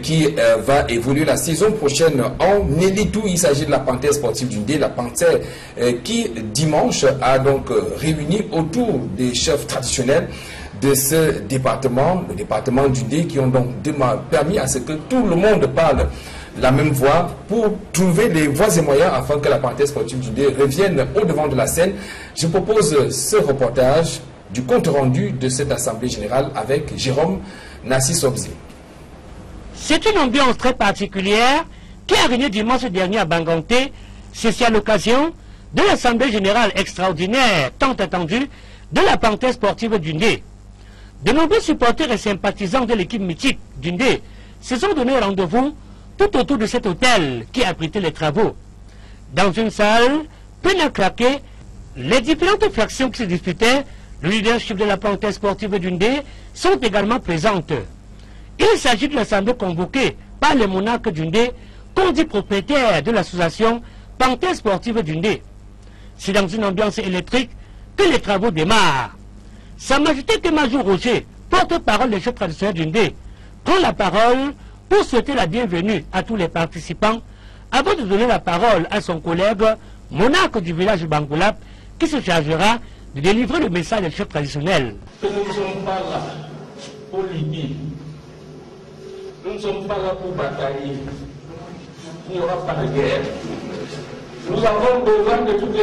qui va évoluer la saison prochaine en Elitou. Il s'agit de la Panthère sportive du Ndé, la Panthère qui dimanche a donc réuni autour des chefs traditionnels de ce département, le département du Ndé, qui ont donc permis à ce que tout le monde parle la même voix pour trouver les voies et moyens afin que la Panthère sportive du Ndé revienne au devant de la scène. Je propose ce reportage du compte rendu de cette assemblée générale avec Jérôme Nassi-Sobzi. C'est une ambiance très particulière qui a régné dimanche dernier à Banganté. C'est à l'occasion de l'assemblée générale extraordinaire tant attendue de la Panthère sportive du Ndé. De nombreux supporters et sympathisants de l'équipe mythique du Ndé se sont donné rendez-vous tout autour de cet hôtel qui abritait les travaux. Dans une salle pleine à craquer, les différentes fractions qui se disputaient, le leadership de la Panthère sportive du Ndé, sont également présentes. Il s'agit de l'assemblée convoquée par les monarques du Ndé, qu'on dit propriétaires de l'association Panthère sportive du Ndé. C'est dans une ambiance électrique que les travaux démarrent. Sa Majesté Kemajou Roger, porte-parole des chefs traditionnels du Ndé, prend la parole pour souhaiter la bienvenue à tous les participants, avant de donner la parole à son collègue, monarque du village Bangoulap, qui se chargera de délivrer le message des chefs traditionnels. Nous ne sommes pas là pour lutter. Nous ne sommes pas là pour batailler. Il n'y aura pas de guerre. Nous avons besoin de toutes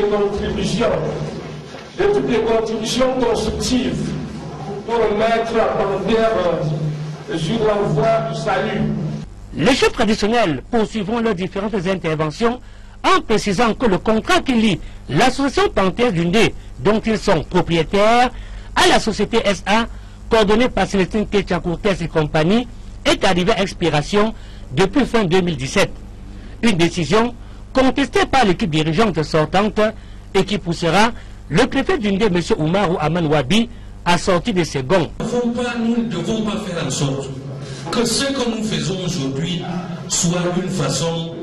les contributions constructives pour mettre la Panthère sur la voie du salut. Les chefs traditionnels poursuivront leurs différentes interventions en précisant que le contrat qui lie l'association Panthère du Ndé, dont ils sont propriétaires, à la société SA, coordonnée par Célestine Ketchakourtes et compagnie, est arrivé à expiration depuis fin 2017. Une décision contestée par l'équipe dirigeante sortante et qui poussera le préfet du Ndé, M. Oumarou Aman Wabi, à sortir de ses gonds. Nous ne devons pas faire en sorte que ce que nous faisons aujourd'hui soit une façon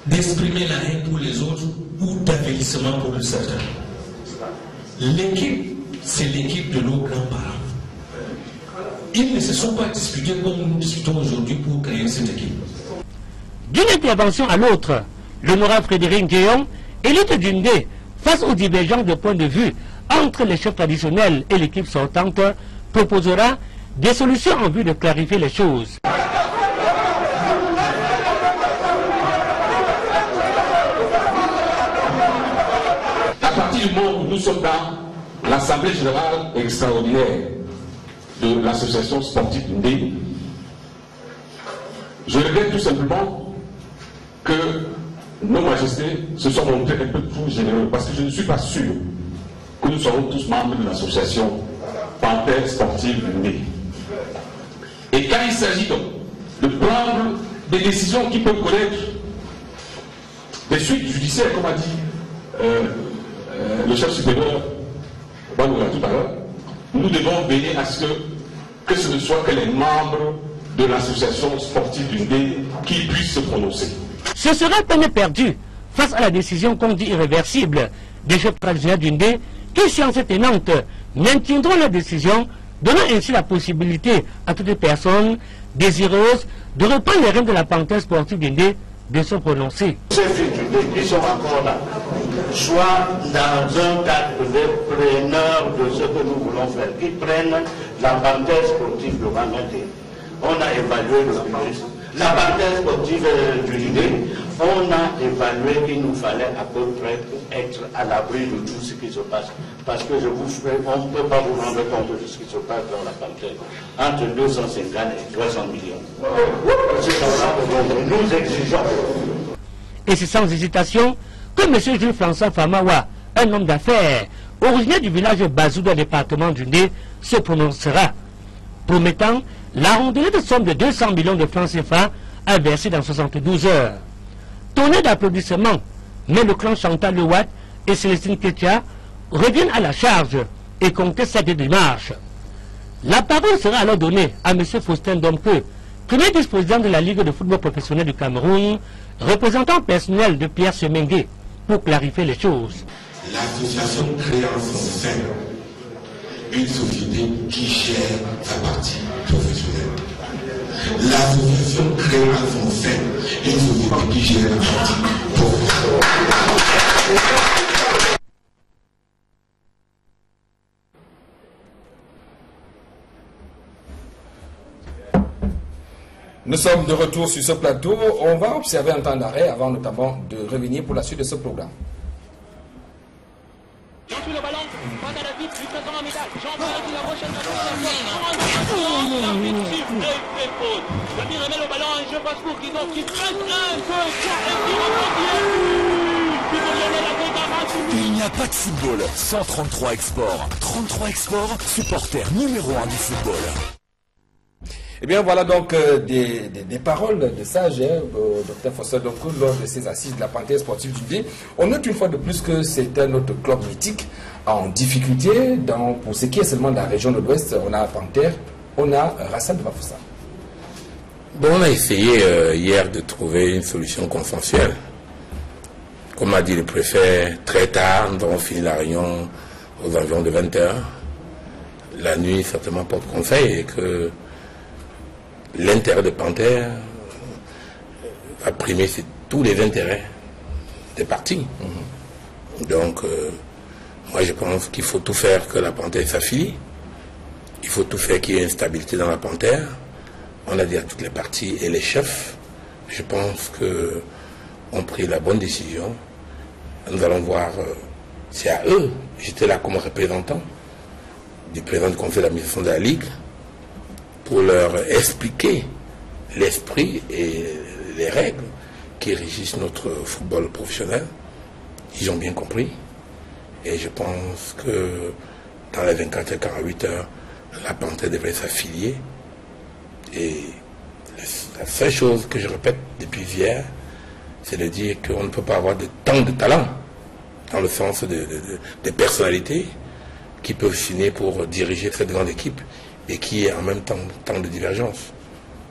d'exprimer la haine pour les autres ou d'avilissement pour le certains. L'équipe, c'est l'équipe de nos grands-parents. Ils ne se sont pas disputés comme nous discutons aujourd'hui pour créer cette équipe. D'une intervention à l'autre, l'honorable Frédéric Guéon, élite du Ndé, face aux divergences de points de vue entre les chefs traditionnels et l'équipe sortante, proposera des solutions en vue de clarifier les choses. À partir du moment où nous sommes dans l'Assemblée générale extraordinaire de l'association sportive du Ndé, Je regrette tout simplement que nos majestés se soient montrés un peu trop généreux, parce que je ne suis pas sûr que nous serons tous membres de l'association Panthère Sportive Unie. Et quand il s'agit donc de prendre des décisions qui peuvent connaître des suites judiciaires, comme a dit le chef supérieur Banoula tout à l'heure, nous devons veiller à ce que ce ne soit que les membres de l'association sportive d'Undé qui puissent se prononcer. Ce serait peine perdue face à la décision qu'on dit irréversible des chefs traditionnels d'Undé qui, séance tenante, maintiendront la décision, donnant ainsi la possibilité à toutes les personnes désireuses de reprendre les rênes de la Panthère sportive d'Undé de se prononcer. Ces filles d'Undé qui sont encore là, soit dans un cadre de preneurs de ce que nous voulons faire, qui prennent la Panthère sportive de Bangaté. On a évalué le budget. La Panthère sportive du Guinée, on a évalué qu'il nous fallait à peu près être à l'abri de tout ce qui se passe. Parce que on ne peut pas vous rendre compte de ce qui se passe dans la Panthère. Entre 250 et 300 millions. C'est ça que nous exigeons. Et c'est sans hésitation que M. Jules François Famawa, un homme d'affaires, originaire du village de Bazou dans le département du Ndé, se prononcera, promettant la randonnée de somme de 200 millions de francs CFA à verser dans 72 heures. Tonné d'applaudissements, mais le clan Chantal Lewat et Célestine Ketia reviennent à la charge et contestent cette démarche. La parole sera alors donnée à M. Faustin Dompe, premier vice-président de la Ligue de football professionnel du Cameroun, représentant personnel de Pierre Semengue, pour clarifier les choses. L'association crée en son sein une société qui gère sa partie professionnelle. L'association crée en son sein une société qui gère la partie professionnelle. Nous sommes de retour sur ce plateau. On va observer un temps d'arrêt avant notamment de revenir pour la suite de ce programme. Il n'y a pas de football sans 33 Export. 33 Export, supporter numéro 1 du football. Eh bien voilà donc des paroles de sage au Dr Faustin Dompe lors de ces assises de la Panthère sportive du Ndé. On note une fois de plus que c'est un autre club mythique en difficulté. Pour ce qui est seulement de la région de l'Ouest, on a Panthère, on a Rassam de Bafoussa. Bon, on a essayé hier de trouver une solution consensuelle. Comme a dit le préfet, très tard, nous avons fini la réunion aux environs de 20h. La nuit, certainement, porte conseil et que l'intérêt de Panthère a primé tous les intérêts des partis. Donc, moi je pense qu'il faut tout faire que la Panthère s'affilie. Il faut tout faire qu'il y ait une stabilité dans la Panthère. On a dit à toutes les parties et les chefs, je pense qu'on pris la bonne décision. Nous allons voir, c'est à eux, j'étais là comme représentant du président du conseil d'administration de la Ligue, pour leur expliquer l'esprit et les règles qui régissent notre football professionnel. Ils ont bien compris. Et je pense que dans les 24 et 48 heures, la Panthère devrait s'affilier. Et la seule chose que je répète depuis hier, c'est de dire qu'on ne peut pas avoir tant de talent, dans le sens des personnalités qui peuvent signer pour diriger cette grande équipe, et qui est en même temps tant de divergence.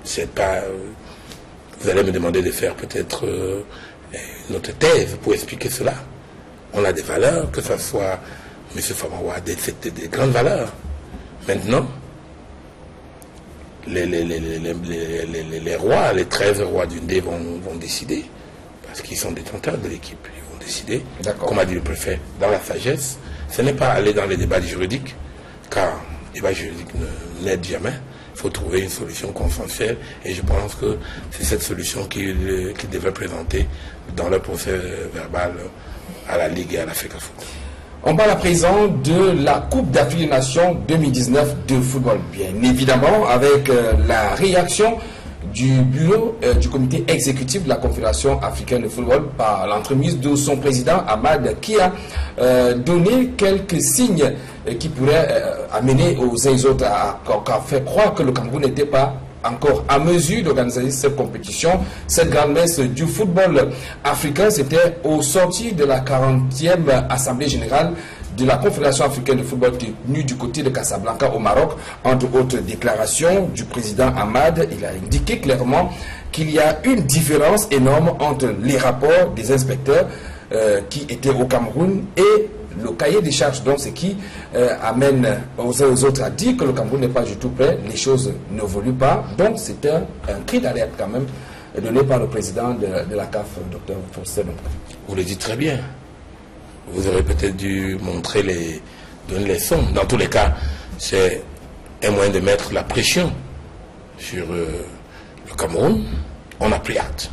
C'est pas. Vous allez me demander de faire peut-être notre thèse pour expliquer cela. On a des valeurs, que ce soit M. Famawa, des grandes valeurs. Maintenant, les rois, les 13 rois du Ndé vont décider, parce qu'ils sont détenteurs de l'équipe. Ils vont décider, comme a dit le préfet, dans la sagesse. Ce n'est pas aller dans les débats juridiques, car le débat juridique n'aide jamais. Il faut trouver une solution consensuelle, et je pense que c'est cette solution qu'ils devraient présenter dans leur procès verbal à la Ligue et à l'Africa Foot. On parle à présent de la Coupe d'Afrique des Nations 2019 de football. Bien évidemment, avec la réaction du bureau du comité exécutif de la Confédération africaine de football par l'entremise de son président Ahmad, qui a donné quelques signes qui pourraient amener aux uns et aux autres à faire croire que le Cameroun n'était pas encore à mesure d'organiser cette compétition. Cette grande messe du football africain, c'était au sortir de la 40e Assemblée générale de la Confédération africaine de football tenue du côté de Casablanca au Maroc. Entre autres déclarations du président Ahmad, il a indiqué clairement qu'il y a une différence énorme entre les rapports des inspecteurs qui étaient au Cameroun et le cahier des charges. Donc ce qui amène aux uns et aux autres à dire que le Cameroun n'est pas du tout prêt, les choses ne évoluent pas. Donc c'est un cri d'alerte quand même donné par le président de la CAF, Dr Faustin. Vous le dites très bien. Vous aurez peut-être dû donner les sommes. Dans tous les cas, c'est un moyen de mettre la pression sur le Cameroun. On a pris acte.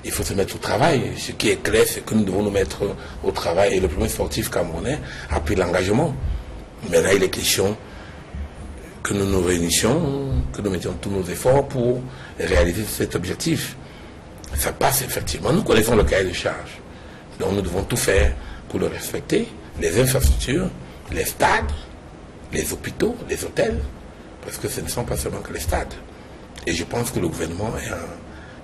Il faut se mettre au travail. Ce qui est clair, c'est que nous devons nous mettre au travail. Et le premier sportif camerounais a pris l'engagement. Maintenant, il est question que nous nous réunissions, que nous mettions tous nos efforts pour réaliser cet objectif. Ça passe effectivement. Nous connaissons le cahier de charge. Donc nous devons tout faire pour le respecter. Les infrastructures, les stades, les hôpitaux, les hôtels. Parce que ce ne sont pas seulement que les stades. Et je pense que le gouvernement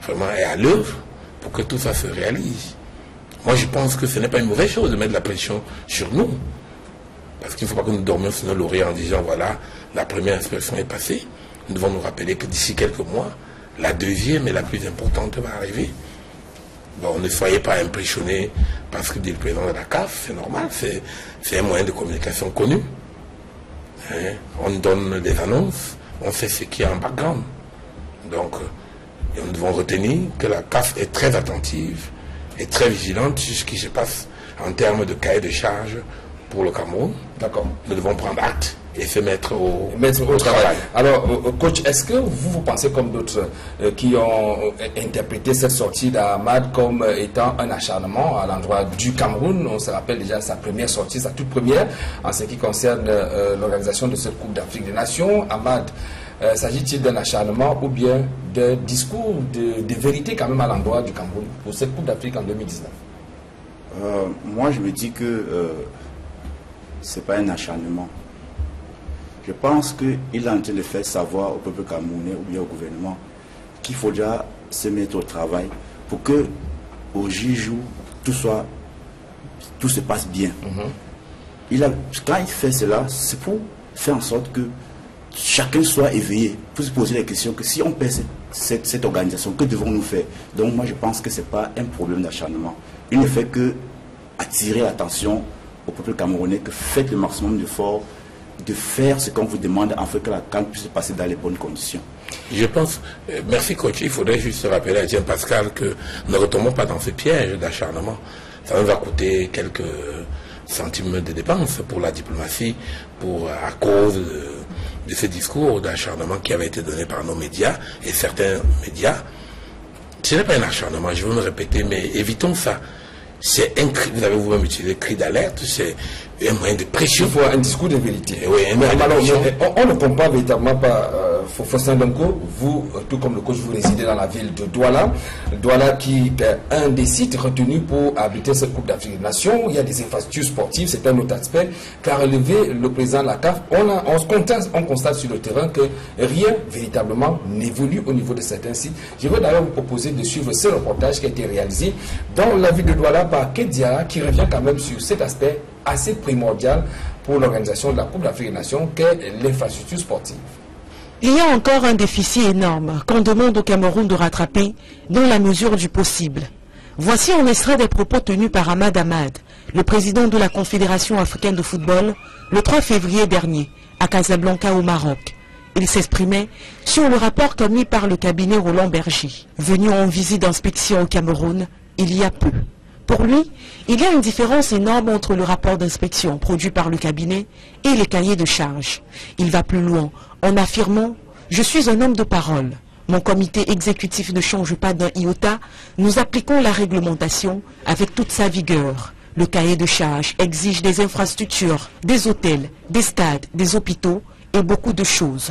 vraiment est à l'œuvre pour que tout ça se réalise. Moi, je pense que ce n'est pas une mauvaise chose de mettre la pression sur nous. Parce qu'il ne faut pas que nous dormions sur nos lauriers en disant, voilà, la première inspection est passée. Nous devons nous rappeler que d'ici quelques mois, la deuxième et la plus importante va arriver. Bon, ne soyez pas impressionnés par ce que dit le président de la CAF, c'est normal, c'est un moyen de communication connu. Hein? On donne des annonces, on sait ce qu'il y a en background. Donc, nous devons retenir que la CAF est très attentive et très vigilante sur ce qui se passe en termes de cahier de charge pour le Cameroun. D'accord. Nous devons prendre acte et se mettre au travail. Alors, coach, est-ce que vous pensez comme d'autres qui ont interprété cette sortie d'Ahmad comme étant un acharnement à l'endroit du Cameroun? On se rappelle déjà sa première sortie, sa toute première, en ce qui concerne l'organisation de cette Coupe d'Afrique des Nations. Ahmad, s'agit-il d'un acharnement ou bien d'un discours de vérité quand même à l'endroit du Cameroun pour cette Coupe d'Afrique en 2019? Moi, je me dis que ce n'est pas un acharnement. Je pense qu'il est en train de faire savoir au peuple camerounais ou bien au gouvernement qu'il faudra se mettre au travail pour que au J-jour, tout se passe bien. Quand il fait cela, c'est pour faire en sorte que chacun soit éveillé, pour se poser la question que si on perd cette organisation, que devons-nous faire? Donc moi je pense que ce n'est pas un problème d'acharnement. Il ne fait que attirer l'attention au peuple camerounais que faites le maximum d'efforts de faire ce qu'on vous demande afin que la CAN puisse se passer dans les bonnes conditions. Je pense, merci coach, il faudrait juste rappeler à Jean Pascal que ne retombons pas dans ce piège d'acharnement. Ça nous va coûter quelques centimes de dépenses pour la diplomatie, à cause de ce discours d'acharnement qui avait été donné par nos médias et certains médias. Ce n'est pas un acharnement, je veux me répéter, mais évitons ça. C'est un cri, vous avez vous-même utilisé cri d'alerte, c'est un moyen de pression. Il faut un discours de vérité. Oui, on ne comprend pas véritablement pas Faustin Domko, vous, tout comme le coach, vous résidez dans la ville de Douala. Douala qui est un des sites retenus pour abriter cette Coupe d'Afrique des Nations. Il y a des infrastructures sportives, c'est un autre aspect qu'a relevé le président de la CAF. On constate sur le terrain que rien véritablement n'évolue au niveau de certains sites. Je vais d'ailleurs vous proposer de suivre ce reportage qui a été réalisé dans la ville de Douala par Kedia, qui revient quand même sur cet aspect assez primordial pour l'organisation de la Coupe d'Afrique des Nations qu'est l'infrastructure sportive. Il y a encore un déficit énorme qu'on demande au Cameroun de rattraper dans la mesure du possible. Voici un extrait des propos tenus par Ahmad Ahmad, le président de la Confédération africaine de football, le 3 février dernier, à Casablanca au Maroc. Il s'exprimait sur le rapport commis par le cabinet Roland Berger, venu en visite d'inspection au Cameroun il y a peu. Pour lui, il y a une différence énorme entre le rapport d'inspection produit par le cabinet et les cahiers de charges. Il va plus loin en affirmant « Je suis un homme de parole. Mon comité exécutif ne change pas d'un iota. Nous appliquons la réglementation avec toute sa vigueur. Le cahier de charges exige des infrastructures, des hôtels, des stades, des hôpitaux et beaucoup de choses. »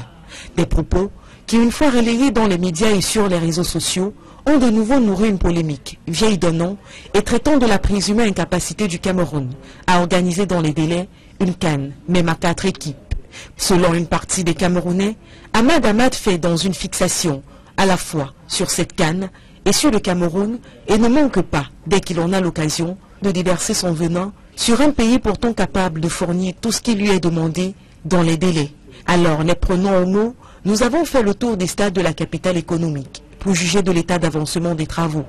Des propos qui, une fois relayées dans les médias et sur les réseaux sociaux, ont de nouveau nourri une polémique, vieille d'un an, et traitant de la présumée incapacité du Cameroun à organiser dans les délais une CAN, même à 4 équipes. Selon une partie des Camerounais, Ahmad Ahmad fait dans une fixation à la fois sur cette CAN et sur le Cameroun et ne manque pas, dès qu'il en a l'occasion, de déverser son venin sur un pays pourtant capable de fournir tout ce qui lui est demandé dans les délais. Alors, les prenons au mot, nous avons fait le tour des stades de la capitale économique pour juger de l'état d'avancement des travaux.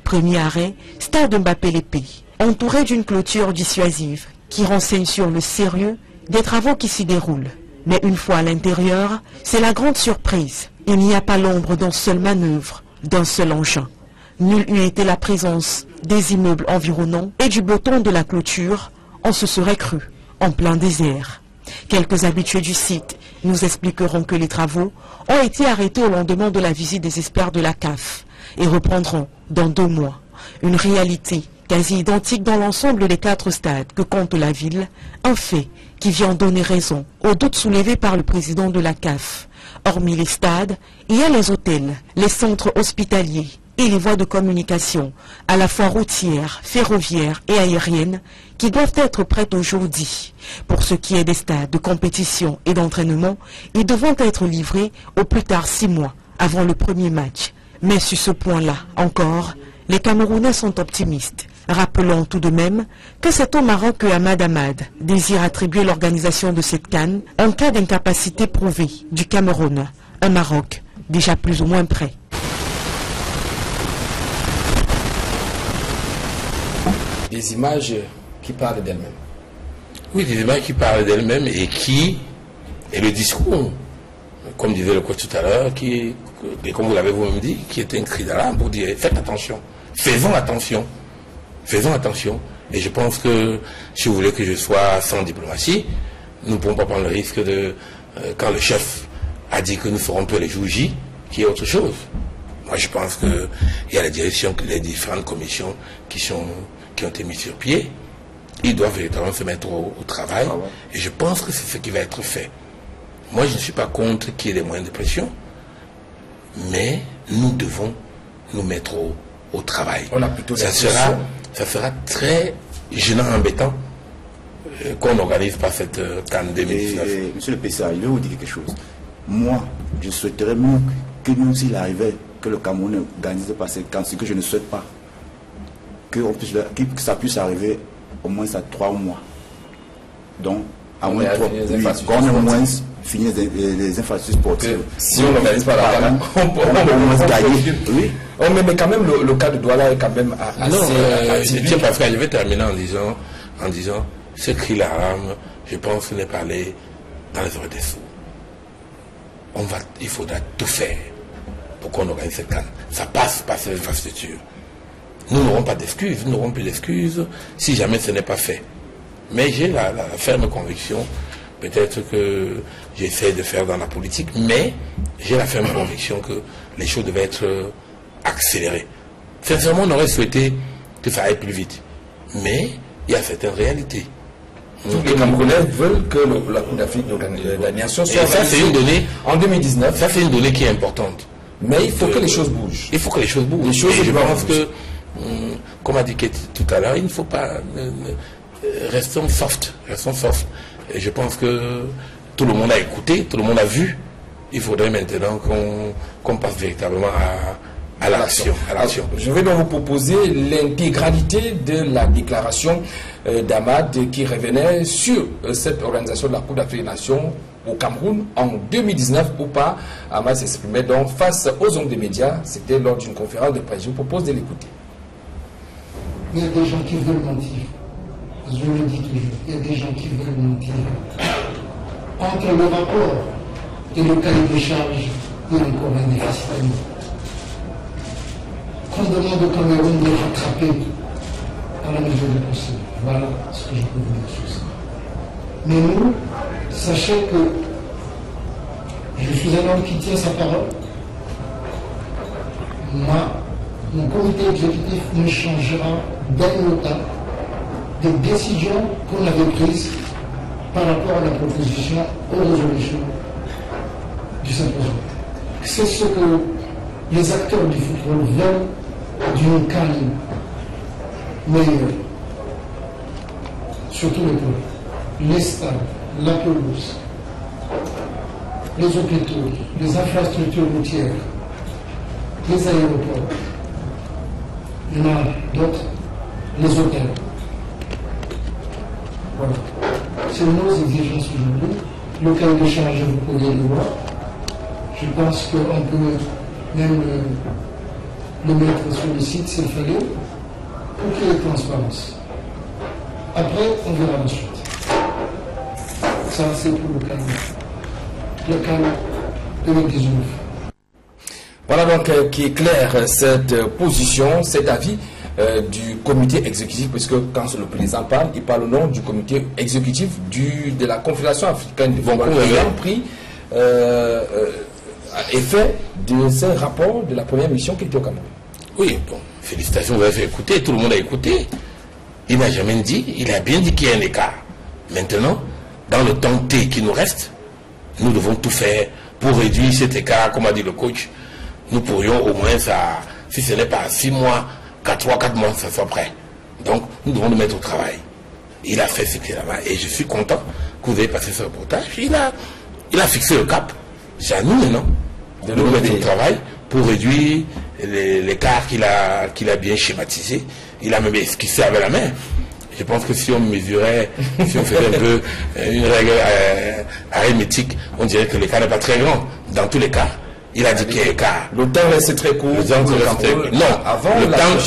Premier arrêt, stade Mbappé-Lépée, entouré d'une clôture dissuasive qui renseigne sur le sérieux des travaux qui s'y déroulent. Mais une fois à l'intérieur, c'est la grande surprise. Il n'y a pas l'ombre d'un seul manœuvre, d'un seul engin. Nulle eût été la présence des immeubles environnants et du beau temps de la clôture, on se serait cru en plein désert. Quelques habitués du site nous expliqueront que les travaux ont été arrêtés au lendemain de la visite des experts de la CAF et reprendront dans 2 mois. Une réalité quasi identique dans l'ensemble des 4 stades que compte la ville, un fait qui vient donner raison aux doutes soulevés par le président de la CAF. Hormis les stades, il y a les hôtels, les centres hospitaliers et les voies de communication, à la fois routières, ferroviaires et aériennes, qui doivent être prêtes aujourd'hui. Pour ce qui est des stades de compétition et d'entraînement, ils devront être livrés au plus tard 6 mois avant le premier match. Mais sur ce point-là, encore, les Camerounais sont optimistes. Rappelons tout de même que c'est au Maroc que Ahmad Ahmad désire attribuer l'organisation de cette CAN en cas d'incapacité prouvée du Cameroun. Un Maroc déjà plus ou moins prêt. Des images qui parlent d'elles-mêmes. Oui, des images qui parlent d'elles-mêmes et le discours, comme disait le coach tout à l'heure, et comme vous l'avez vous-même dit, qui était un cri d'alarme pour dire faites attention, faisons attention. Faisons attention. Et je pense que si vous voulez que je sois sans diplomatie, nous ne pouvons pas prendre le risque de, quand le chef a dit que nous ferons peu les jours J, qu'il y ait autre chose. Moi, je pense qu'il y a les directions, les différentes commissions qui ont été mises sur pied. Ils doivent véritablement se mettre au travail. Ah ouais. Et je pense que c'est ce qui va être fait. Moi, je ne suis pas contre qu'il y ait des moyens de pression, mais nous devons nous mettre au travail. On a plutôt ça sera très gênant, embêtant qu'on n'organise pas cette CAN 2019. Monsieur le PCA, je vais vous dire quelque chose. Moi, je souhaiterais mieux que nous, s'il arrivait, que le Cameroun n'organise pas cette CAN, ce que je ne souhaite pas. Que ça puisse arriver au moins à 3 mois. Donc, à moins finir les infrastructures sportives. Si on n'organise pas la CAN, on peut gagner. Oui. Oh, mais quand même, le cas de Douala est quand même assez... Tiens, Pascal, je vais terminer en disant ce cri l'alarme, je pense qu'il n'est pas allé dans les oreilles des sourds. Il faudra tout faire pour qu'on organise cette CAN. Ça passe par ces infrastructures. Nous n'aurons pas d'excuses, nous n'aurons plus d'excuses si jamais ce n'est pas fait. Mais j'ai la ferme conviction, peut-être que j'essaie de faire dans la politique, mais j'ai la ferme conviction que les choses devaient être accélérées. Sincèrement, on aurait souhaité que ça aille plus vite. Mais il y a certaines réalités. Tous les Camerounais veulent que la Coupe d'Afrique de la Nation soit organisée en 2019. Ça, c'est une donnée qui est importante. Mais il faut que les choses bougent. Il faut que les choses bougent. Je pense que, comme a dit Kate tout à l'heure, il ne faut pas... Restons soft. Et je pense que tout le monde a écouté, tout le monde a vu. Il faudrait maintenant qu'on passe véritablement à l'action. Je vais donc vous proposer l'intégralité de la déclaration d'Ahmad qui revenait sur cette organisation de la Coupe d'Afrique des Nations au Cameroun en 2019 ou pas. Ahmad s'exprimait donc face aux ondes des médias. C'était lors d'une conférence de presse. Je vous propose de l'écouter. Il y a des gens qui veulent mentir. Je le dis toujours, il y a des gens qui veulent mentir. Entre le rapport et le cahier de charge, il y a encore un déficit à nous. Qu'on demande au Cameroun de rattraper à la mesure du possible. Voilà ce que je peux vous dire sur ça. Mais nous, sachez que je suis un homme qui tient sa parole. Moi, mon comité exécutif ne changera d'un iota des décisions qu'on avait prises par rapport à la proposition aux résolutions du symposium. c'est ce que les acteurs du football veulent d'une calme meilleure. Surtout les clubs, les stades, la pelouse, les hôpitaux, les infrastructures routières, les aéroports, il y en a d'autres, les hôtels. Voilà. C'est nos exigences aujourd'hui. Le cahier de charge, vous pouvez le voir. Je pense qu'on peut même le mettre sur le site s'il fallait, pour qu'il y ait transparence. Après, on verra la suite. Ça, c'est pour le calme. Le calme 2019. Voilà donc qui éclaire cette position, cet avis du comité exécutif, puisque quand le président parle, il parle au nom du comité exécutif de la Confédération africaine de football ayant pris effet de ce rapport de la première mission qui était au Cameroun. Oui, bon, félicitations, vous avez écouté, tout le monde a écouté. Il n'a jamais dit, il a bien dit qu'il y a un écart. Maintenant, dans le temps T qui nous reste, nous devons tout faire pour réduire cet écart, comme a dit le coach. Nous pourrions au moins, si ce n'est pas 6 mois, qu'à 3-4 mois, ça soit prêt. Donc, nous devons nous mettre au travail. Il a fait ce qu'il a là-bas. Et je suis content que vous ayez passé ce reportage. Il a fixé le cap. C'est à nous maintenant de nous mettre au travail pour réduire l'écart qu'il a bien schématisé. Il a même esquissé avec la main. Je pense que si on mesurait, si on faisait un peu une règle arithmétique, on dirait que l'écart n'est pas très grand. Dans tous les cas, il a dit qu'il y a écart. Le temps reste très court. Non,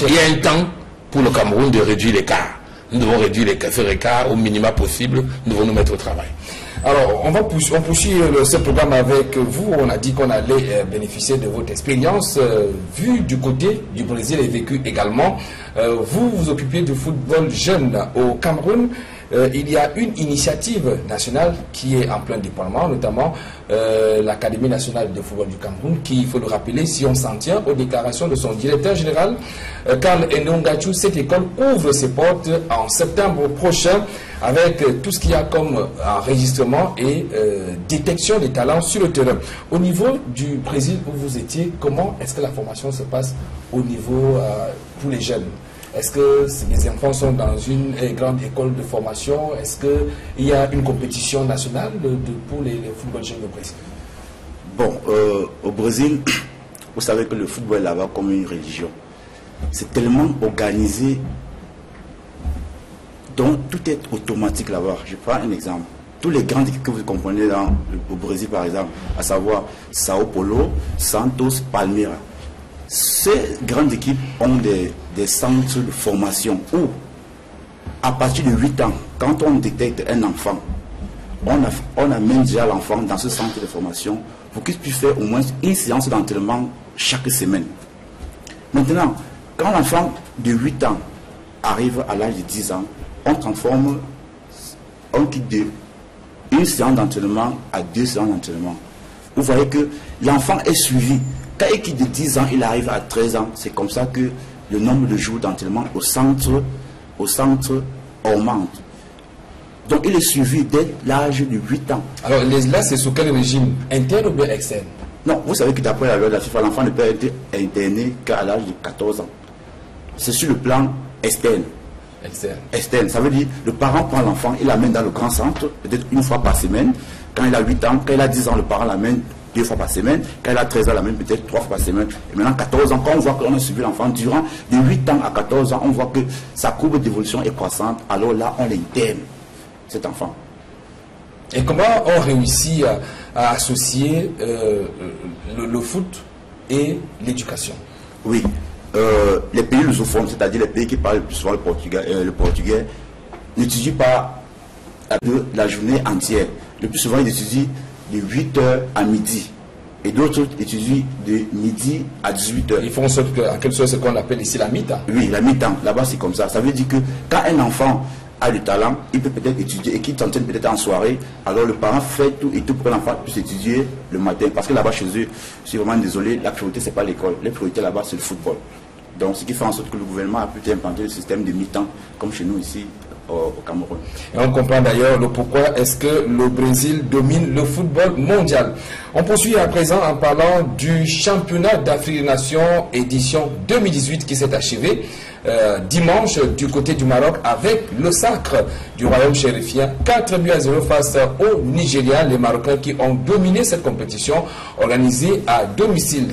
il y a un temps pour le Cameroun de réduire l'écart. Nous devons réduire ce écart au minimum possible. Nous devons nous mettre au travail. Alors, on poursuit ce programme avec vous. On a dit qu'on allait bénéficier de votre expérience vue du côté du Brésil et vécue également. Vous vous occupez du football jeune au Cameroun. Il y a une initiative nationale qui est en plein déploiement, notamment l'Académie nationale de football du Cameroun, qui, il faut le rappeler, si on s'en tient aux déclarations de son directeur général, Karl Enongachu, cette école ouvre ses portes en septembre prochain avec tout ce qu'il y a comme enregistrement et détection des talents sur le terrain. Au niveau du Brésil où vous étiez, comment est-ce que la formation se passe au niveau pour les jeunes? Est-ce que les enfants sont dans une grande école de formation? Est-ce qu'il y a une compétition nationale pour les football jeunes au Brésil? Bon, au Brésil, vous savez que le football est là-bas comme une religion. C'est tellement organisé, donc tout est automatique là-bas. Je prends un exemple. Tous les grandes équipes que vous comprenez au Brésil, par exemple, à savoir Sao Paulo, Santos, Palmeiras. Ces grandes équipes ont des centres de formation où, à partir de 8 ans, quand on détecte un enfant, on amène déjà l'enfant dans ce centre de formation pour qu'il puisse faire au moins une séance d'entraînement chaque semaine. Maintenant, quand l'enfant de 8 ans arrive à l'âge de 10 ans, on quitte de une séance d'entraînement à 2 séances d'entraînement. Vous voyez que l'enfant est suivi. Quand il quitte de 10 ans, il arrive à 13 ans. C'est comme ça que le nombre de jours d'entraînement au centre augmente. Donc il est suivi dès l'âge de 8 ans. Alors là, c'est sous quel régime? Interne ou bien externe? Non, vous savez que d'après la loi de la FIFA, l'enfant ne peut être interné qu'à l'âge de 14 ans. C'est sur le plan externe. Externe. Ça veut dire le parent prend l'enfant, il l'amène dans le grand centre, peut-être une fois par semaine. Quand il a 8 ans, quand il a 10 ans, le parent l'amène 2 fois par semaine. Quand il a 13 ans, l'amène peut-être 3 fois par semaine. Et maintenant, 14 ans, quand on voit qu'on a suivi l'enfant durant de 8 ans à 14 ans, on voit que sa courbe d'évolution est croissante. Alors là, on l'interne, cet enfant. Et comment on réussit à associer le foot et l'éducation? Oui. Les pays lusophones, c'est-à-dire les pays qui parlent le plus souvent le portugais n'étudient pas la journée entière. Le plus souvent, ils étudient de 8h à midi. Et d'autres étudient de midi à 18h. Ils font en sorte que, en quelque sorte, ce qu'on appelle ici la mi-temps. Oui, la mi-temps. Là-bas, c'est comme ça. Ça veut dire que quand un enfant a du talent, il peut peut-être étudier et qu'il s'entraîne peut-être en soirée. Alors le parent fait tout et tout pour que l'enfant puisse étudier le matin. Parce que là-bas, chez eux, je suis vraiment désolé, la priorité, c'est pas l'école. La priorité là-bas, c'est le football. Donc, ce qui fait en sorte que le gouvernement a pu implanter le système de mi-temps, comme chez nous ici, au Cameroun. Et on comprend d'ailleurs le pourquoi est-ce que le Brésil domine le football mondial. On poursuit à présent en parlant du championnat d'Afrique des Nations édition 2018 qui s'est achevé dimanche du côté du Maroc avec le sacre du royaume chérifien 4-0 face au Nigeria, les Marocains qui ont dominé cette compétition organisée à domicile.